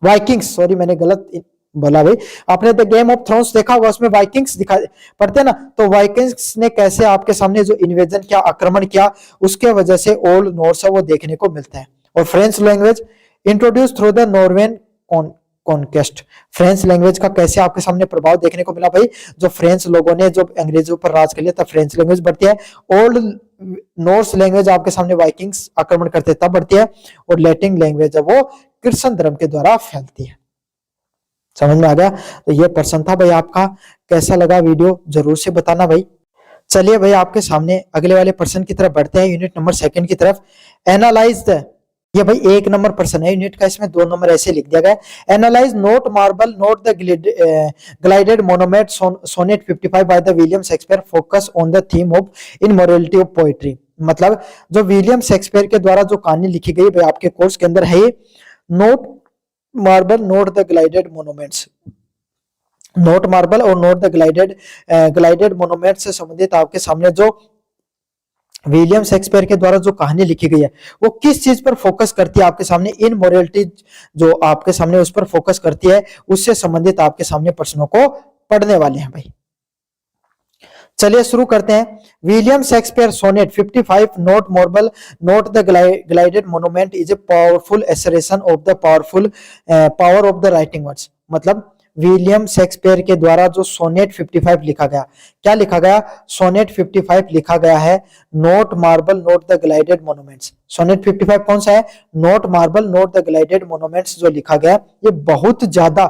[SPEAKER 1] वाइकिंग्स, सॉरी मैंने गलत बोला भाई। आपने द गेम ऑफ थ्रोन्स देखा होगा, उसमें वाइकिंग्स दिखा पढ़ते ना, तो वाइकिंग्स ने कैसे आपके सामने जो इन्वेजन किया, आक्रमण किया, उसके वजह से ओल्ड नॉर्स है वो देखने को मिलता है। और French language introduce through the नॉर्वेन conquest, French language का कैसे आपके सामने प्रभाव देखने को मिला भाई, जो फ्रेंच लोगों ने जो अंग्रेजों पर राज कर लिया तब फ्रेंच लैंग्वेज बढ़ती है। ओल्ड नॉर्स लैंग्वेज आपके सामने वाइकिंग्स आक्रमण करते तब बढ़ती है। और लैटिन लैंग्वेज है वो क्रिश्चियन धर्म के द्वारा फैलती है। समझ में आ गया? तो ये प्रश्न था भाई आपका, कैसा लगा वीडियो जरूर से बताना भाई। चलिए भाई आपके सामने अगले वाले प्रश्न की तरफ बढ़ते हैं, यूनिट नंबर 2 की तरफ। एनालाइज द, ये भाई 1 नंबर प्रश्न है यूनिट का, इसमें 2 नंबर ऐसे लिख दिया गया। Analyse not marble not the gilded monuments sonnet 55 by the William Shakespeare, focus on the theme of immortality of poetry. मतलब जो विलियम शेक्सपियर के द्वारा जो कहानी लिखी गई भाई आपके कोर्स के अंदर है, not marble not the gilded monuments, note marble और नोट द ग्लाइडेड मोनूमेंट्स से संबंधित आपके सामने जो विलियम शेक्सपियर के द्वारा जो कहानी लिखी गई है वो किस चीज पर फोकस करती है आपके सामने, इन मोरलिटी जो आपके सामने उस पर फोकस करती है, उससे संबंधित आपके सामने प्रश्नों को पढ़ने वाले हैं भाई। चलिए शुरू करते हैं। William Shakespeare sonnet 55 not marble not the gilded monument is a powerful assertion of the power of the writing words. मतलब विलियम शेक्सपियर के द्वारा जो सोनेट 55 लिखा गया, क्या लिखा गया? सोनेट 55 लिखा गया है, not marble not the gilded monuments. Sonnet 55 कौन सा है? Not marble not the gilded monuments जो लिखा गया, ये बहुत ज्यादा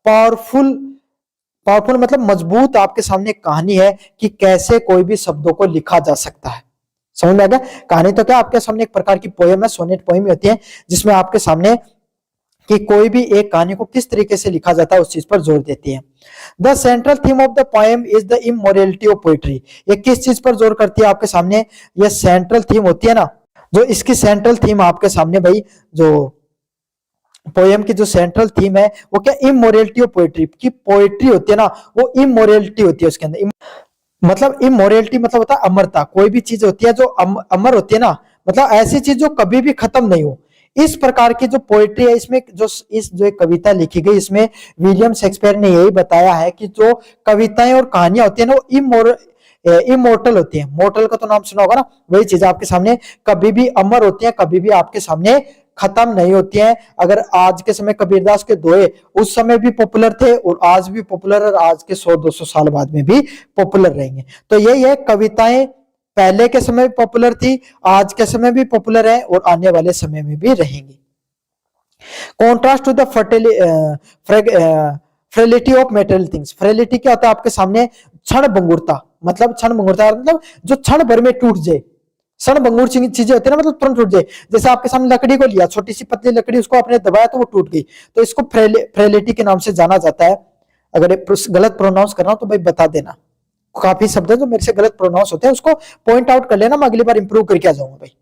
[SPEAKER 1] पावरफुल मतलब मजबूत आपके सामने कहानी है कि कैसे कोई भी शब्दों को लिखा जा सकता है। समझ में आ गया? कहानी तो क्या आपके सामने एक प्रकार की पोएम है, सोनेट पोएम होती है, जिसमें आपके सामने कि कोई भी एक कहानी को किस तरीके से लिखा जाता है उस चीज पर जोर देती है। The central theme of the poem is the immorality of poetry. ये किस चीज पर जोर करती है आपके सामने? ये सेंट्रल थीम होती है ना, जो इसकी सेंट्रल थीम आपके सामने भाई, जो पोएम की जो सेंट्रल थीम है वो क्या? Immorality of poetry. की पोएट्री होती है ना वो इमोरलिटी होती है उसके अंदर। मतलब इमोरलिटी मतलब होता है अमरता, कोई भी चीज होती है जो अमर होती है ना, मतलब ऐसी चीज जो कभी भी खत्म नहीं हो, इस प्रकार की जो पोएट्री है, इसमें जो एक कविता लिखी गई, इसमें विलियम शेक्सपियर ने यही बताया है कि जो कविताएं और कहानियां होती है ना वो इमोर्टल होती है। मोर्टल का तो नाम सुना होगा ना, वही चीज आपके सामने कभी भी अमर होती है, कभी भी आपके सामने खत्म नहीं होती है। अगर आज के समय कबीरदास के दोहे उस समय भी पॉपुलर थे और आज भी पॉपुलर, और आज के 100-200 साल बाद में भी पॉपुलर रहेंगे। तो यही है, कविताएं पहले के समय भी पॉपुलर थी, आज के समय भी पॉपुलर है और आने वाले समय में भी रहेंगी। Contrast to the frailty of material things. Frailty क्या होता है आपके सामने? क्षण भंगुरता, मतलब क्षण भंगुरता मतलब जो क्षण भर में टूट जाए, क्षण भंगुर चीजें होती है ना, मतलब तुरंत टूट जाए। जैसे आपके सामने लकड़ी को लिया, छोटी सी पतली लकड़ी, उसको आपने दबाया तो वो टूट गई, तो इसको फ्रेलिटी के नाम से जाना जाता है। अगर गलत प्रोनाउंस कर रहा हूं तो भाई बता देना, काफी शब्द है जो मेरे से गलत प्रोनाउंस होते हैं, उसको पॉइंट आउट कर लेना, मैं अगली बार इंप्रूव करके आ जाऊंगा भाई।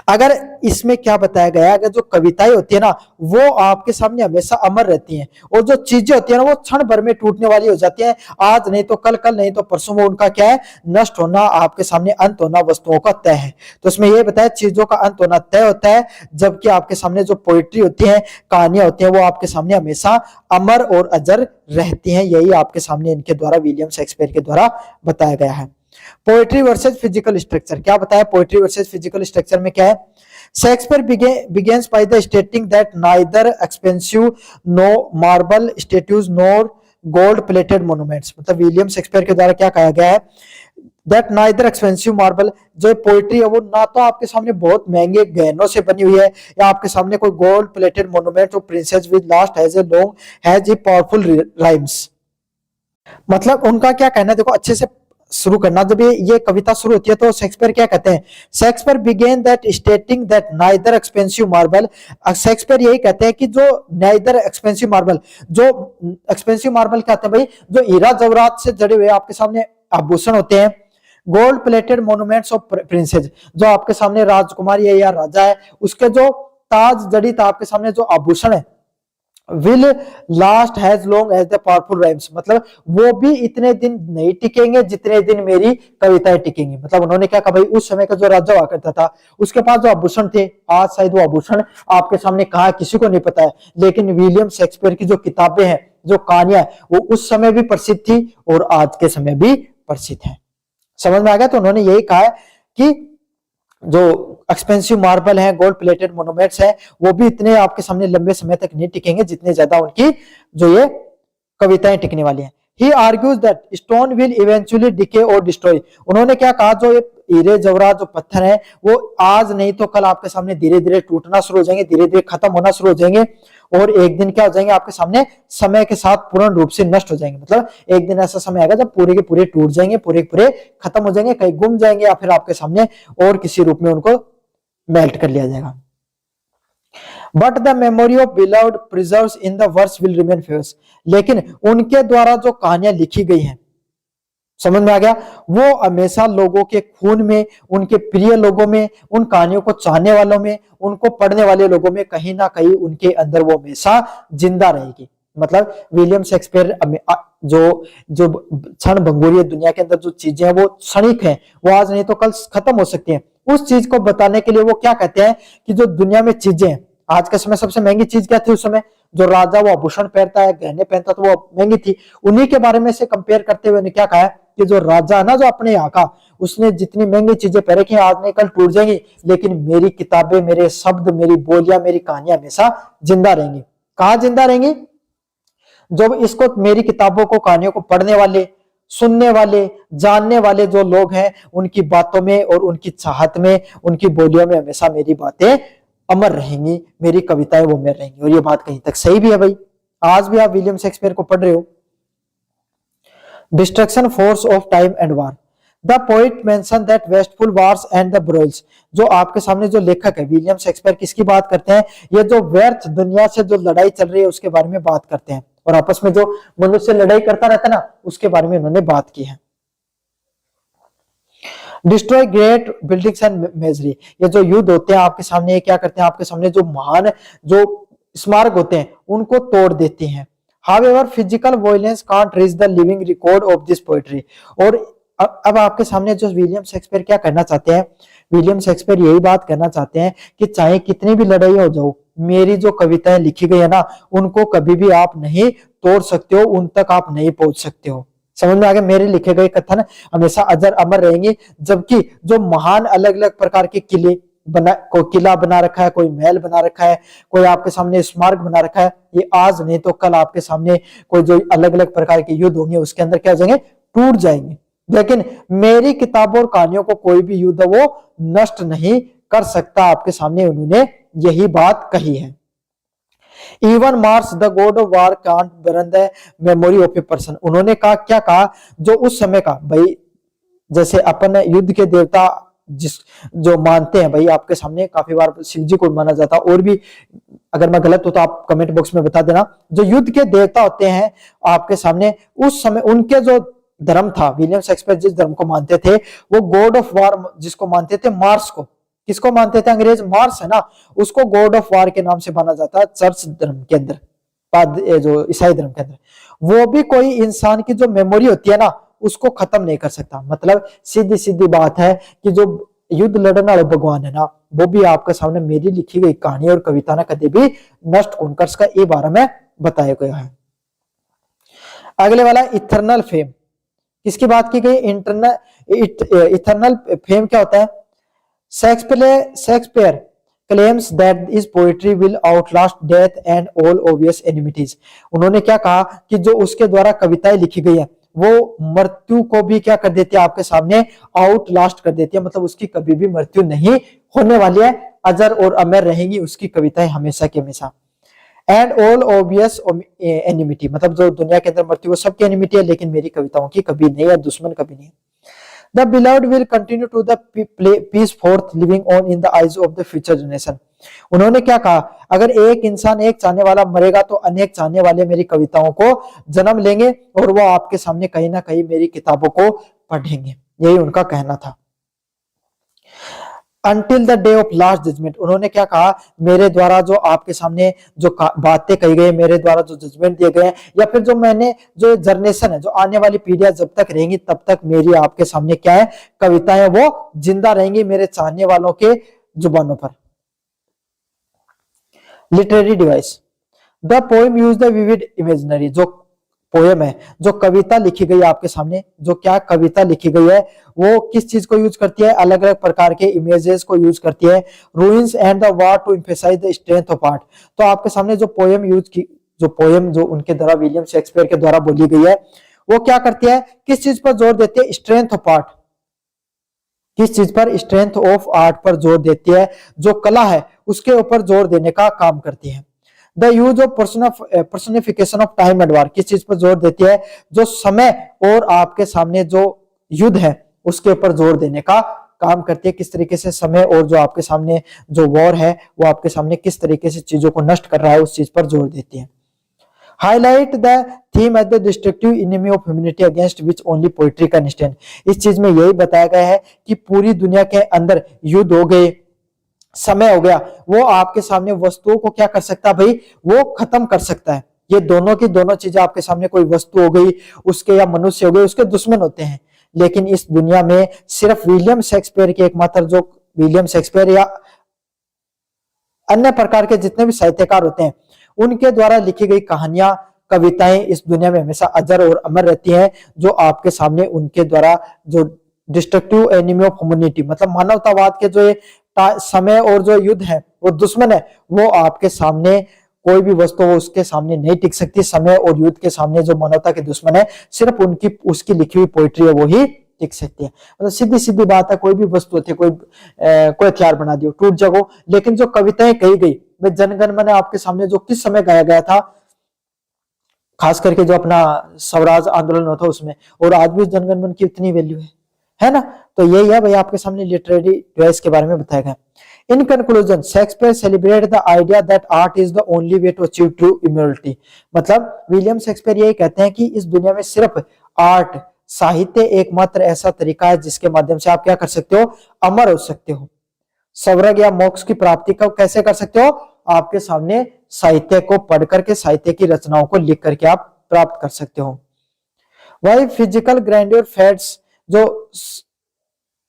[SPEAKER 1] अगर इसमें क्या बताया गया, अगर जो कविताएं होती है ना वो आपके सामने हमेशा अमर रहती हैं, और जो चीजें होती है ना वो क्षण भर में टूटने वाली हो जाती हैं, आज नहीं तो कल, कल नहीं तो परसों में उनका क्या है? नष्ट होना, आपके सामने अंत होना वस्तुओं का तय है। तो इसमें यह बताया चीजों का अंत होना तय होता है, जबकि आपके सामने जो पोइट्री होती है, कहानियां होती है, वो आपके सामने हमेशा अमर और अजर रहती हैं। यही आपके सामने इनके द्वारा, विलियम शेक्सपियर के द्वारा बताया गया है। पोएट्री वर्सेस फिजिकल स्ट्रक्चर, क्या बताया? पोएट्री वर्सेस फिजिकल स्ट्रक्चर में क्या है? Shakespeare begins by the stating that neither expensive no marble statues nor gold plated monuments, मतलब विलियम शेक्सपियर के द्वारा क्या कहा गया है? That neither expensive marble, जो पोएट्री है वो ना तो आपके सामने बहुत महंगे गहनों से बनी हुई है, या आपके सामने कोई गोल्ड प्लेटेड मोन्यूमेंट और princess with last has a powerful rhymes. मतलब उनका क्या कहना है, देखो अच्छे से शुरू करना, जब ये कविता शुरू होती है तो शेक्सपियर क्या कहते हैं, Shakespeare began that stating that neither expensive marble, Shakespeare यही कहते हैं कि जो नाइदर एक्सपेंसिव मार्बल, जो एक्सपेंसिव मार्बल क्या होते हैं भाई, जो हीरा जवाहरात से जड़े हुए आपके सामने आभूषण होते हैं, gold plated monuments of princess, जो आपके सामने राजकुमारी है या राजा है उसके जो ताज जड़ित आपके सामने जो आभूषण है, will last has long as the powerful rhymes, मतलब वो भी इतने दिन नहीं टिकेंगे जितने दिन मेरी कविताएं टिकेंगी। मतलब उन्होंने क्या कहा भाई, उस समय का जो राजा हुआ करता था उसके पास जो आभूषण थे, आज शायद वो आभूषण आपके सामने कहा है किसी को नहीं पता है, लेकिन विलियम शेक्सपियर की जो किताबें हैं, जो कहानियां वो उस समय भी प्रसिद्ध थी और आज के समय भी प्रसिद्ध है। समझ में आ गया? तो उन्होंने यही कहा है कि जो एक्सपेंसिव मार्बल है, गोल्ड प्लेटेड मोन्यूमेंट्स है, वो भी इतने आपके सामने लंबे समय तक नहीं टिकेंगे जितने ज्यादा उनकी जो ये कविताएं टिकने वाली हैं। He argues that stone will eventually decay or destroy, उन्होंने क्या कहा, जो ये हीरे जवाहरात जो पत्थर है वो आज नहीं तो कल आपके सामने धीरे धीरे टूटना शुरू हो जाएंगे, धीरे धीरे खत्म होना शुरू हो जाएंगे और एक दिन क्या हो जाएंगे आपके सामने समय के साथ पूर्ण रूप से नष्ट हो जाएंगे। मतलब एक दिन ऐसा समय आएगा जब पूरे के पूरे टूट जाएंगे, पूरे के पूरे खत्म हो जाएंगे, कहीं गुम जाएंगे या फिर आपके सामने और किसी रूप में उनको मेल्ट कर लिया जाएगा। But the memory of beloved preserves in the verse will remain famous, लेकिन उनके द्वारा जो कहानियां लिखी गई हैं, समझ में आ गया, वो हमेशा लोगों के खून में, उनके प्रिय लोगों में, उन कहानियों को चाहने वालों में, उनको पढ़ने वाले लोगों में कहीं ना कहीं उनके अंदर वो हमेशा जिंदा रहेगी। मतलब विलियम शेक्सपियर जो जो क्षण भंगुरी दुनिया के अंदर जो चीजें हैं वो क्षणिक हैं, वो आज नहीं तो कल खत्म हो सकती हैं। उस चीज को बताने के लिए वो क्या कहते हैं कि जो दुनिया में चीजें हैं, आज के समय सबसे महंगी चीज क्या थी उस समय, जो राजा वो आभूषण पहनता है, गहने पहनता तो वो महंगी थी, उन्हीं के बारे में से कंपेयर करते हुए ने क्या कहा है कि जो राजा है ना, जो अपने यहाँ का, उसने जितनी महंगी चीजें पहन रखी आज नहीं कल टूट जाएंगी, लेकिन मेरी किताबें, मेरे शब्द, मेरी बोलियां, मेरी कहानियां हमेशा जिंदा रहेंगी। कहाँ जिंदा रहेंगी? जब इसको, मेरी किताबों को, कहानियों को पढ़ने वाले, सुनने वाले, जानने वाले जो लोग हैं, उनकी बातों में और उनकी चाहत में, उनकी बोलियों में हमेशा मेरी बातें अमर रहेंगी, मेरी कविताएं वो अमर रहेंगी। और ये बात कहीं तक सही भी है भाई। आज भी आप विलियम शेक्सपियर को पढ़ रहे हो। Destruction force of time and war, the poet mention that wasteful wars and the broils, जो आपके सामने जो लेखक है विलियम शेक्सपियर किसकी बात करते हैं, ये जो व्यर्थ दुनिया से जो लड़ाई चल रही है उसके बारे में बात करते हैं, और आपस में जो मनुष्य लड़ाई करता रहता है ना, उसके बारे में उन्होंने बात की है। डिस्ट्रॉय ग्रेट बिल्डिंग्स एंड मेजरी, ये जो युद्ध होते हैं आपके सामने, ये क्या करते हैं, आपके सामने जो महान जो स्मारक होते हैं उनको तोड़ देते हैं। However physical violence can't reach the living record of this poetry, और अब आपके सामने जो विलियम शेक्सपियर क्या करना चाहते हैं, विलियम शेक्सपियर यही बात करना चाहते हैं कि चाहे कितनी भी लड़ाई हो जाओ, मेरी जो कविताएं लिखी गई है ना, उनको कभी भी आप नहीं तोड़ सकते हो, उन तक आप नहीं पहुंच सकते हो। समझ में आ गया? मेरे लिखे गए कथन हमेशा अजर अमर रहेंगे, जबकि जो महान अलग अलग प्रकार के किले कोई किला बना रखा है, कोई महल बना रखा है, कोई आपके सामने स्मारक बना रखा है, ये आज नहीं तो कल आपके सामने कोई जो अलग अलग प्रकार के युद्ध होंगे उसके अंदर क्या हो जाएंगे, टूट जाएंगे। लेकिन मेरी किताबों और कहानियों को कोई भी युद्ध वो नष्ट नहीं कर सकता, आपके सामने उन्होंने यही बात कही है। Even Mars the God of war can't burn the memory of a person, उन्होंने कहा, क्या कहा, जो उस समय का भाई, जैसे अपन युद्ध के देवता जिस जो मानते हैं भाई, आपके सामने काफी बार शिव जी को माना जाता, और भी अगर मैं गलत हो तो आप कमेंट बॉक्स में बता देना, जो युद्ध के देवता होते हैं आपके सामने, उस समय उनके जो धर्म था, विलियम शेक्सपियर जिस धर्म को मानते थे, वो गॉड ऑफ वार जिसको मानते थे, मार्स को, किसको मानते थे, अंग्रेज मार्स है ना, उसको गॉड ऑफ वार के नाम से माना जाता है चर्च धर्म के अंदर, जो ईसाई धर्म के अंदर। वो भी कोई इंसान की जो मेमोरी होती है ना, उसको खत्म नहीं कर सकता। मतलब सीधी सीधी बात है कि जो युद्ध लड़ने वाले भगवान है ना, वो भी आपके सामने मेरी लिखी गई कहानी और कविता ना कभी भी नष्ट कौन कर सका, ये बारे में बताया गया है। अगले वाला इथर्नल फेम, किसकी बात की गई, इथर्नल फेम क्या होता है, Shakespeare claims that his poetry will outlast death and all obvious enmities, उन्होंने क्या कहा कि जो उसके द्वारा कविताएं लिखी गई है वो मृत्यु को भी क्या कर देती है, आपके सामने आउट लास्ट कर देती है, मतलब उसकी कभी भी मृत्यु नहीं होने वाली है, अजर और अमर रहेंगी उसकी कविताएं हमेशा की हमेशा। एंड ऑल ऑब्वियस एनिमिटी, मतलब जो दुनिया के अंदर मृत्यु वो सबकी एनिमिटी है, लेकिन मेरी कविताओं की कभी नहीं है, दुश्मन कभी नहीं है। The beloved will continue to the pace forth living on in the eyes of the future generation. उन्होंने क्या कहा, अगर एक इंसान, एक चाहने वाला मरेगा तो अनेक चाहने वाले मेरी कविताओं को जन्म लेंगे और वो आपके सामने कहीं ना कहीं मेरी किताबों को पढ़ेंगे। यही उनका कहना था। Until the day of last judgment, उन्होंने क्या कहा, मेरे द्वारा जो आपके सामने जो बातें कही गई, मेरे द्वारा जो जजमेंट दिए गए, या फिर जो मैंने जो जनरेशन है, जो आने वाली पीढ़ियां जब तक रहेंगी तब तक मेरी आपके सामने क्या है, कविताएं वो जिंदा रहेंगी मेरे चाहने वालों के जुबानों पर। Literary device, the poem use the vivid imaginary, जो पोएम है, जो कविता लिखी गई है आपके सामने, जो क्या कविता लिखी गई है वो किस चीज को यूज करती है, अलग अलग प्रकार के इमेजेस को यूज करती है। Ruins and the war to emphasise the strength of art, तो आपके सामने जो पोएम यूज की, जो पोएम जो उनके द्वारा विलियम शेक्सपियर के द्वारा बोली गई है, वो क्या करती है, किस चीज पर जोर देती है, स्ट्रेंथ ऑफ आर्ट। किस चीज पर, स्ट्रेंथ ऑफ आर्ट पर जोर देती है, जो कला है उसके ऊपर जोर देने का काम करती है। The use of personification of time and वार, किस चीज पर जोर देती है, जो समय और आपके सामने जो युद्ध है उसके ऊपर जोर देने का काम करती है। किस तरीके से समय और जो आपके सामने जो वॉर है वो आपके सामने किस तरीके से चीजों को नष्ट कर रहा है उस चीज पर जोर देती है। Highlight the theme as the destructive enemy of humanity against which only poetry can stand, इस चीज में यही बताया गया है कि पूरी दुनिया के अंदर युद्ध हो गए, समय हो गया, वो आपके सामने वस्तुओं को क्या कर सकता है भाई, वो खत्म कर सकता है। ये दोनों की दोनों चीजें आपके सामने, कोई वस्तु हो गई उसके या मनुष्य हो गए, उसके दुश्मन होते हैं, लेकिन इस दुनिया में सिर्फ विलियम शेक्सपियर के एकमात्र, जो विलियम शेक्सपियर या अन्य प्रकार के जितने भी साहित्यकार होते हैं उनके द्वारा लिखी गई कहानियां, कविताएं इस दुनिया में हमेशा अजर और अमर रहती हैं, जो आपके सामने उनके द्वारा जो डिस्ट्रक्टिव एनिमी ऑफ ह्यूमैनिटी, मतलब मानवतावाद के जो समय और जो युद्ध है वो दुश्मन है, वो आपके सामने कोई भी वस्तु वो उसके सामने नहीं टिक सकती। समय और युद्ध के सामने जो मानवता के दुश्मन है सिर्फ उनकी उसकी लिखी हुई पोइट्री है वो ही टिक सकती है। मतलब सीधी सीधी बात है, कोई भी वस्तु होती है, कोई हथियार बना दियो टूट जाओ, लेकिन जो कविताएं कही गई, मैं जनगण मन आपके सामने जो किस समय गाया गया था, खास करके जो अपना स्वराज आंदोलन होता उसमें, और आज भी जनगण मन की इतनी वैल्यू है ना। तो यही है भाई आपके सामने लिटरेरी डिवाइस के बारे में बताया गया। In conclusion, Shakespeare celebrate the idea that art is the only way to achieve true immortality, मतलब विलियम शेक्सपियर यही कहते हैं कि इस दुनिया में सिर्फ आर्ट, साहित्य एकमात्र ऐसा तरीका है जिसके माध्यम से आप क्या कर सकते हो, अमर हो सकते हो। स्वर्ग या मोक्ष की प्राप्ति को कैसे कर सकते हो, आपके सामने साहित्य को पढ़ करके, साहित्य की रचनाओं को लिख करके आप प्राप्त कर सकते हो। वही फिजिकल ग्रैंडियर फैक्ट्स, जो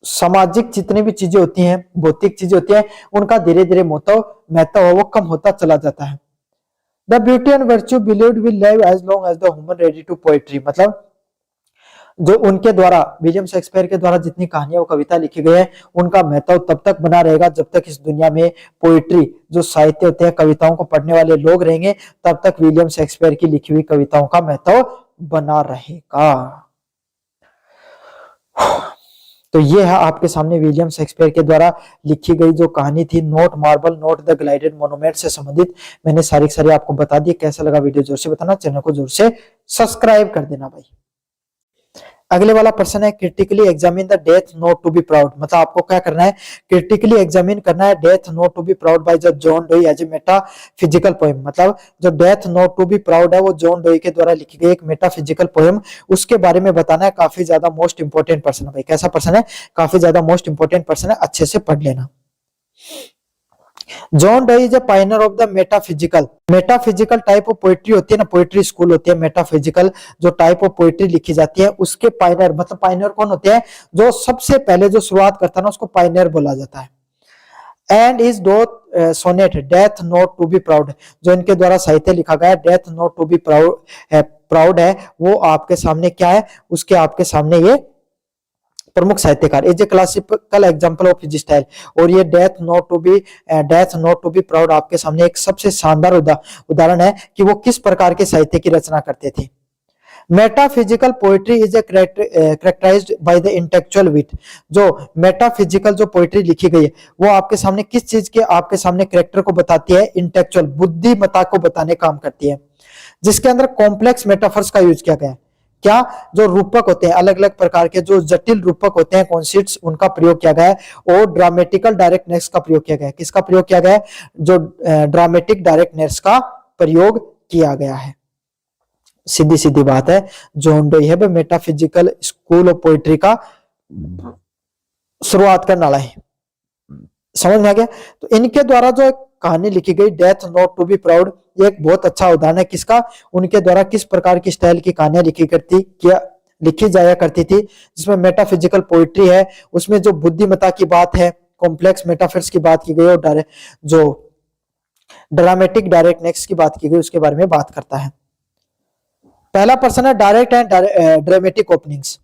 [SPEAKER 1] सामाजिक जितनी भी चीजें होती हैं, भौतिक चीजें होती हैं, उनका धीरे धीरे महत्व वो कम होता चला जाता है। The beauty and virtue believed will live as long as the human ready to poetry, मतलब जो उनके द्वारा, विलियम शेक्सपियर के द्वारा जितनी कहानियां और कविता लिखी गई है उनका महत्व तब तक बना रहेगा जब तक इस दुनिया में पोएट्री, जो साहित्य होते हैं, कविताओं को पढ़ने वाले लोग रहेंगे, तब तक विलियम शेक्सपियर की लिखी हुई कविताओं का महत्व बना रहेगा। तो ये है आपके सामने विलियम शेक्सपियर के द्वारा लिखी गई जो कहानी थी, note marble not the gilded monument से संबंधित। मैंने सारी आपको बता दी। कैसा लगा वीडियो जोर से बताना, चैनल को जोर से सब्सक्राइब कर देना भाई। अगले वाला प्रश्न है, critically examine the death not to be proud, मतलब आपको क्या करना है, क्रिटिकली एग्जामिन करना है death not to be proud by John Donne as a metaphysical poem, मतलब जो death not to be proud है वो जॉन डोई के द्वारा लिखी गई एक मेटाफिजिकल पोएम, उसके बारे में बताना है। काफी ज्यादा मोस्ट इंपोर्टेंट प्रश्न है भाई। कैसा प्रश्न है, काफी ज्यादा मोस्ट इंपोर्टेंट प्रश्न है, अच्छे से पढ़ लेना। John Donne is a pioneer of the metaphysical type of poetry होती है ना, पोएट्री स्कूल होती है, मेटाफिजिकल जो टाइप ऑफ पोएट्री लिखी जाती है उसके पायनियर, मतलब पायनियर कौन होते हैं, जो सबसे पहले जो शुरुआत करता है ना उसको पायनियर बोला जाता है। And is Donne sonnet death not to be proud, जो इनके द्वारा साहित्य लिखा गया death not to be proud है, वो आपके सामने क्या है, उसके आपके सामने ये प्रमुख साहित्यकार is a classical example of his style, और ये death not to be proud आपके सामने एक सबसे शानदार उदाहरण है कि वो किस प्रकार के साहित्य की रचना करते थे। Metaphysical poetry is a characterized by the intellectual wit, जो मेटाफिजिकल जो पोएट्री लिखी गई है वो आपके सामने किस चीज के आपके सामने कैरेक्टर को बताती है, इंटेलेक्चुअल बुद्धिमत्ता को बताने काम करती है, जिसके अंदर कॉम्प्लेक्स मेटाफर्स का यूज किया गया है। क्या जो रूपक होते हैं, अलग अलग प्रकार के जो जटिल रूपक होते हैं कॉन्सेप्ट्स, उनका प्रयोग किया गया है। और ड्रामेटिकल डायरेक्टनेस का प्रयोग किया गया है। किसका प्रयोग किया गया है? जो ड्रामेटिक डायरेक्टनेस का प्रयोग किया गया है। सीधी सीधी बात है, जॉन डे है मेटाफिजिकल स्कूल ऑफ पोइट्री का शुरुआत करने वाला है। समझ में आ गया? तो इनके द्वारा जो कहानी लिखी गई death not to be proud, ये एक बहुत अच्छा उदाहरण है किसका? उनके द्वारा किस प्रकार की स्टाइल की कहानियां लिखी जाया करती थी, जिसमें मेटाफिजिकल पोइट्री है, उसमें जो बुद्धिमत्ता की बात है, कॉम्प्लेक्स मेटाफिर्स की बात की गई, और जो ड्रामेटिक डायरेक्टनेस की बात की गई, उसके बारे में बात करता है। पहला पर्सन है direct and dramatic openings.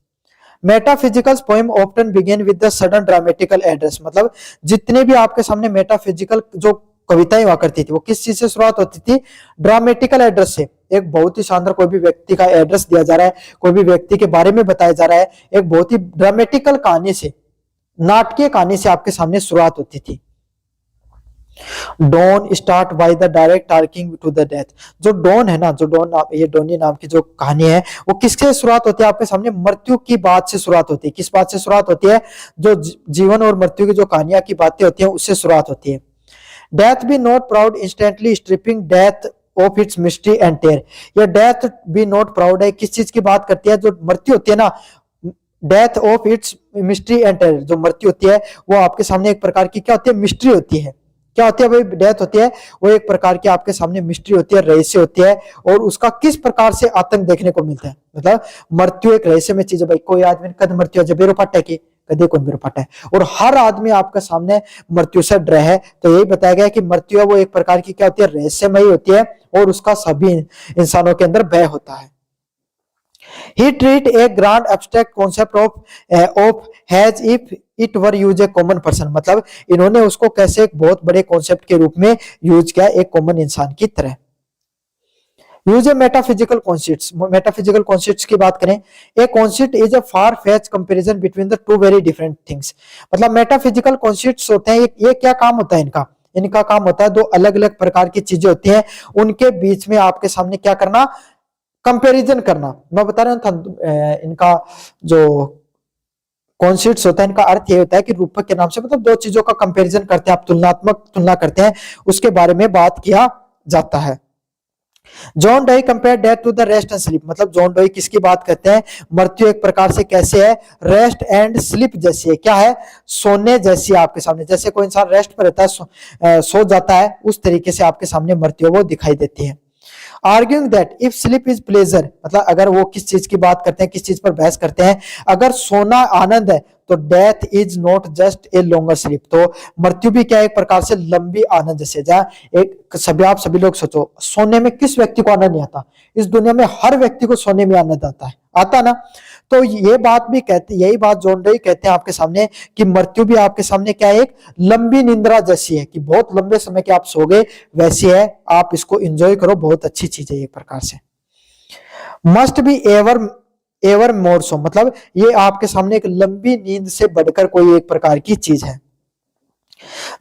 [SPEAKER 1] Metaphysical poem often begin with the sudden dramatical address, मतलब जितने भी आपके सामने मेटाफिजिकल जो कविताएं हुआ करती थी वो किस चीज से शुरुआत होती थी? ड्रामेटिकल एड्रेस से। एक बहुत ही शानदार कोई भी व्यक्ति का एड्रेस दिया जा रहा है, कोई भी व्यक्ति के बारे में बताया जा रहा है, एक बहुत ही ड्रामेटिकल कहानी से, नाटकीय कहानी से आपके सामने शुरुआत होती थी। Donne start by the direct talking to the death. जो डॉन है ना, जो डॉन ये डॉनी नाम की जो कहानी है, वो किससे शुरुआत होती है? आपके सामने मृत्यु की बात से शुरुआत होती है। किस बात से शुरुआत होती है? जो जीवन और मृत्यु की जो कहानियां की बातें होती हैं, उससे शुरुआत होती है। Death be not proud instantly stripping death of its mystery and terror. ये डेथ बी नॉट प्राउड है, किस चीज की बात करती है? जो मृत्यु होती है ना, death of its mystery and टेयर, जो मृत्यु होती है वो आपके सामने एक प्रकार की क्या होती है? मिस्ट्री होती है। क्या होती है भाई? डेथ होती है वो एक प्रकार की आपके सामने मिस्ट्री होती है, रहस्य होती है, और उसका किस प्रकार से आतंक देखने को मिलता है। मतलब मृत्यु एक रहस्यमय चीज है भाई। कोई आदमी कद मृत्यु जबेरो पाटा की कदे कौन बेरो पाटा है, और हर आदमी आपके सामने मृत्यु से डर है। तो यही बताया गया कि मृत्यु है वो एक प्रकार की क्या होती है? रहस्यमय होती है, और उसका सभी इंसानों के अंदर भय होता है। He treat a grand abstract concept of as if it were use a common person, मतलब इन्होंने उसको कैसे एक बहुत बड़े कॉन्सेप्ट के रूप में यूज किया, एक कॉमन इंसान की तरह। यूज ए मेटाफिजिकल कॉन्सेप्ट्स। मेटाफिजिकल कॉन्सेप्ट्स की बात करें, a concept is a far fetch comparison between the two very different things. मतलब मेटाफिजिकल कॉन्सेप्ट्स होते हैं, ये क्या काम होता है इनका? इनका काम होता है दो अलग अलग प्रकार की चीजें होती हैं, उनके बीच में आपके सामने क्या करना? कंपैरिजन करना। मैं बता रहा था इनका जो कॉन्सेप्ट्स होता है, इनका अर्थ ये होता है कि रूपक के नाम से मतलब दो चीजों का कंपैरिजन करते हैं, आप तुलनात्मक तुलना करते हैं, उसके बारे में बात किया जाता है। John Donne compare death to the rest and sleep, मतलब जॉन डॉय किसकी बात करते हैं? मृत्यु एक प्रकार से कैसे है? रेस्ट एंड स्लीप जैसी है। क्या है? सोने जैसी आपके सामने। जैसे कोई इंसान रेस्ट पर रहता है, सो जाता है, उस तरीके से आपके सामने मृत्यु वो दिखाई देती है। Arguing that if sleep is pleasure, मतलब अगर वो किस चीज की बात करते हैं, किस चीज पर बहस करते हैं? अगर सोना आनंद है तो death is not just a longer sleep, तो मृत्यु भी क्या एक प्रकार से लंबी आनंद जैसे। जहाँ एक आप सभी लोग सोचो, सोने में किस व्यक्ति को आनंद नहीं आता? इस दुनिया में हर व्यक्ति को सोने में आनंद आता ना। तो ये बात भी कहते, यही बात जॉन डॉय कहते हैं आपके सामने कि मृत्यु भी आपके सामने क्या है? एक लंबी निंद्रा जैसी है, कि बहुत लंबे समय के आप सोगे वैसी है, आप इसको एंजॉय करो, बहुत अच्छी चीज है एक प्रकार से। मस्ट बी एवर मोर सो, मतलब ये आपके सामने एक लंबी नींद से बढ़कर कोई एक प्रकार की चीज है।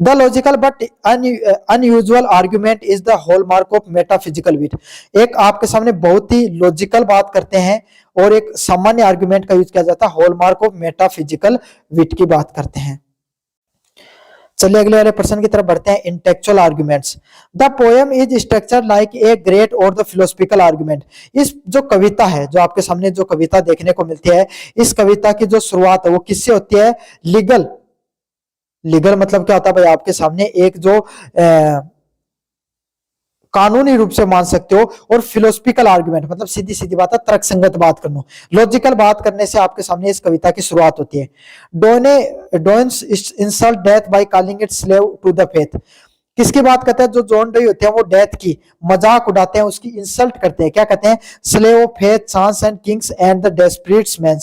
[SPEAKER 1] The logical but unusual argument is the hallmark of metaphysical wit. एक आपके सामने बहुत ही लॉजिकल बात करते हैं और एक सामान्य आर्ग्यूमेंट का यूज किया जाता है, हॉलमार्क ऑफ मेटाफिजिकल विट की बात करते हैं। चलिए अगले वाले प्रश्न की तरफ बढ़ते हैं। Intellectual arguments. The poem is structured like a great और द फिलोसफिकल आर्ग्यूमेंट। इस जो कविता है, जो आपके सामने जो कविता देखने को मिलती है, इस कविता की जो शुरुआत है वो किससे होती है? लीगल मतलब क्या होता है भाई? आपके सामने एक जो कानूनी रूप से मान सकते हो, और फिलोसफिकल आर्गुमेंट मतलब सीधी सीधी बात है, तर्कसंगत बात करना, लॉजिकल बात करने से आपके सामने इस कविता की शुरुआत होती है। Donne's insult death by calling it slave to the faith. किसकी बात करते हैं? जो जॉन डॉय होते हैं वो डेथ की मजाक उड़ाते हैं, उसकी इंसल्ट करते हैं। क्या कहते हैं? Slave of faith, chance and Kings and the desperate man.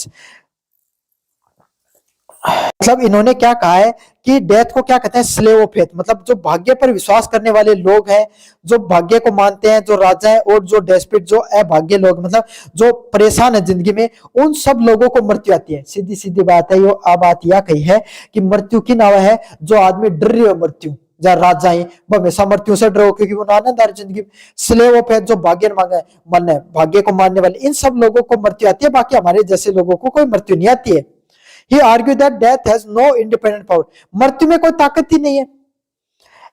[SPEAKER 1] मतलब इन्होंने क्या कहा है कि डेथ को क्या कहते हैं? स्लेव ऑफ फेथ, मतलब जो भाग्य पर विश्वास करने वाले लोग हैं, जो भाग्य को मानते हैं, जो राजा है, और जो डेस्परेट जो अभाग्य लोग, मतलब जो परेशान है जिंदगी में, उन सब लोगों को मृत्यु आती है। सीधी सीधी बात है। ये बात यह कही है कि मृत्यु की नाव है जो आदमी डर रही हो मृत्यु, या राजाएं वो हमेशा मृत्यु से डरो, क्योंकि वो नानादार जिंदगी। स्लेव ऑफ है जो भाग्य मन है, भाग्य को मानने वाले, इन सब लोगों को मृत्यु आती है, बाकी हमारे जैसे लोगों को कोई मृत्यु नहीं आती है। He argued that death has no independent power. मृत्यु में कोई ताकत ही नहीं है।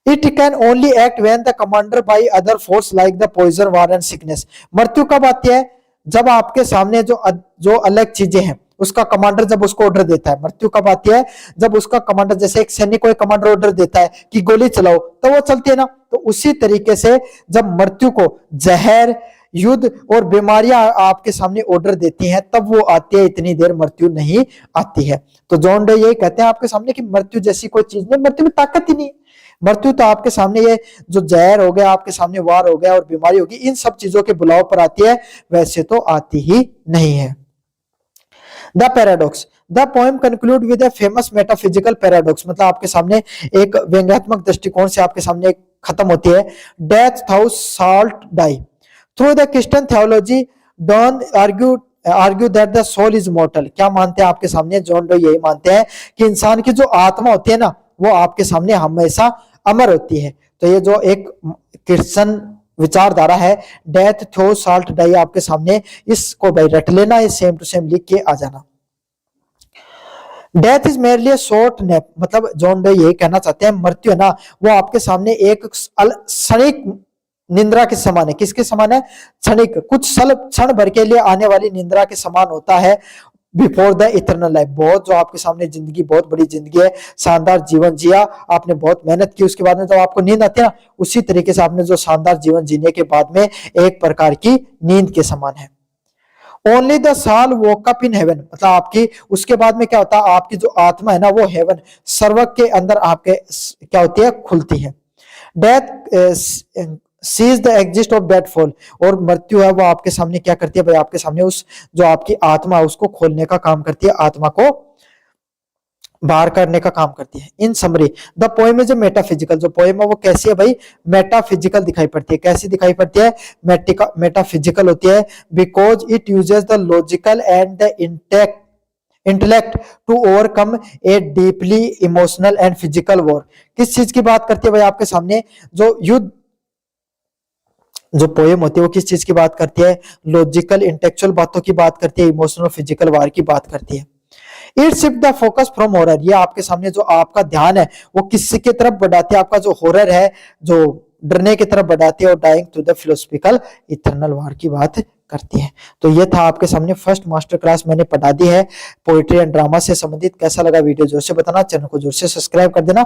[SPEAKER 1] It can only act when the commander by other force like the poison, war and sickness. मृत्यु कब आती है? जब आपके सामने जो अलग चीजें हैं उसका कमांडर जब उसको ऑर्डर देता है। मृत्यु कब आती है? जब उसका कमांडर, जैसे एक सैनिक को एक कमांडर ऑर्डर देता है कि गोली चलाओ, तो वो चलती है ना। तो उसी तरीके से जब मृत्यु को जहर, युद्ध और बीमारियां आपके सामने ऑर्डर देती हैं तब वो आती है, इतनी देर मृत्यु नहीं आती है। तो जॉन डे यही कहते हैं आपके सामने कि मृत्यु जैसी कोई चीज नहीं, मृत्यु में ताकत ही नहीं। मृत्यु तो आपके सामने ये जो जहर हो गया, आपके सामने वार हो गया और बीमारी होगी, इन सब चीजों के बुलाव पर आती है, वैसे तो आती ही नहीं है। The paradox, the poem conclude with a famous metaphysical paradox, मतलब आपके सामने एक व्यंग्यात्मक दृष्टिकोण से आपके सामने खत्म होती है। Death thou shalt die through the Christian theology Donne argue that the soul is mortal. क्या मानते हैं आपके सामने? जॉन डे यही मानते हैं कि इंसान की जो आत्मा होती है ना, वो आपके सामने हमेशा अमर होती है। तो ये जो एक क्रिश्चियन विचारधारा है, डेथ थ्रो साल्ट डाई, आपके सामने इसको भाई रट लेना, ये सेम टू सेम लिख के आ जाना। Death is merely short nap, मतलब जॉन डे यही कहना चाहते हैं मृत्यु है ना, वो आपके सामने एक क्षणिक निंद्रा के समान है। किसके समान है? क्षणिक, कुछ क्षण भर के लिए आने वाली निंद्रा के समान होता है। बिफोर द इटर्नल लाइफ, बहुत जो आपके सामने जिंदगी, बहुत बड़ी जिंदगी है, शानदार जीवन जिया, आपने बहुत मेहनत की, उसके बाद में जब आपको नींद आती है ना, उसी तरीके से आपने जो शानदार जीवन जीने के बाद में एक प्रकार की नींद के समान है। ओनली द साल वोक अप इन हेवन, मतलब आपकी उसके बाद में क्या होता है, आपकी जो आत्मा है ना वो हेवन, स्वर्ग के अंदर आपके क्या होती है, खुलती है। Death cease the exist of death fall, और मृत्यु है वो आपके सामने क्या करती है भाई, आपके सामने उस जो आपकी आत्मा है उसको खोलने का काम करती है, आत्मा को बाहर करने का काम करती है। इन summary the poem is metaphysical, जो पोएम है वो कैसी है भाई, मेटाफिजिकल दिखाई पड़ती है। कैसी दिखाई पड़ती है? मेटाफिजिकल होती है, because it uses the logical and the intellect to overcome a deeply emotional and physical war. किस चीज की बात करती है भाई आपके सामने? जो युद्ध, जो पोएम होती है वो किस चीज की बात करती है? लॉजिकल इंटेलेक्चुअल बातों की बात करती है, इमोशनल फिजिकल वार की बात करती है। It shift the focus from horror, ये आपके सामने जो आपका ध्यान है वो किसी की तरफ बढ़ाती है, आपका जो हॉरर है, जो डरने की तरफ बढ़ाती है, और dying to the philosophical eternal war की बात करती है। तो ये था आपके सामने फर्स्ट मास्टर क्लास मैंने पढ़ा दी है पोएट्री एंड ड्रामा से संबंधित। कैसा लगा वीडियो जोर से बताना, चैनल को जोर से सब्सक्राइब कर देना।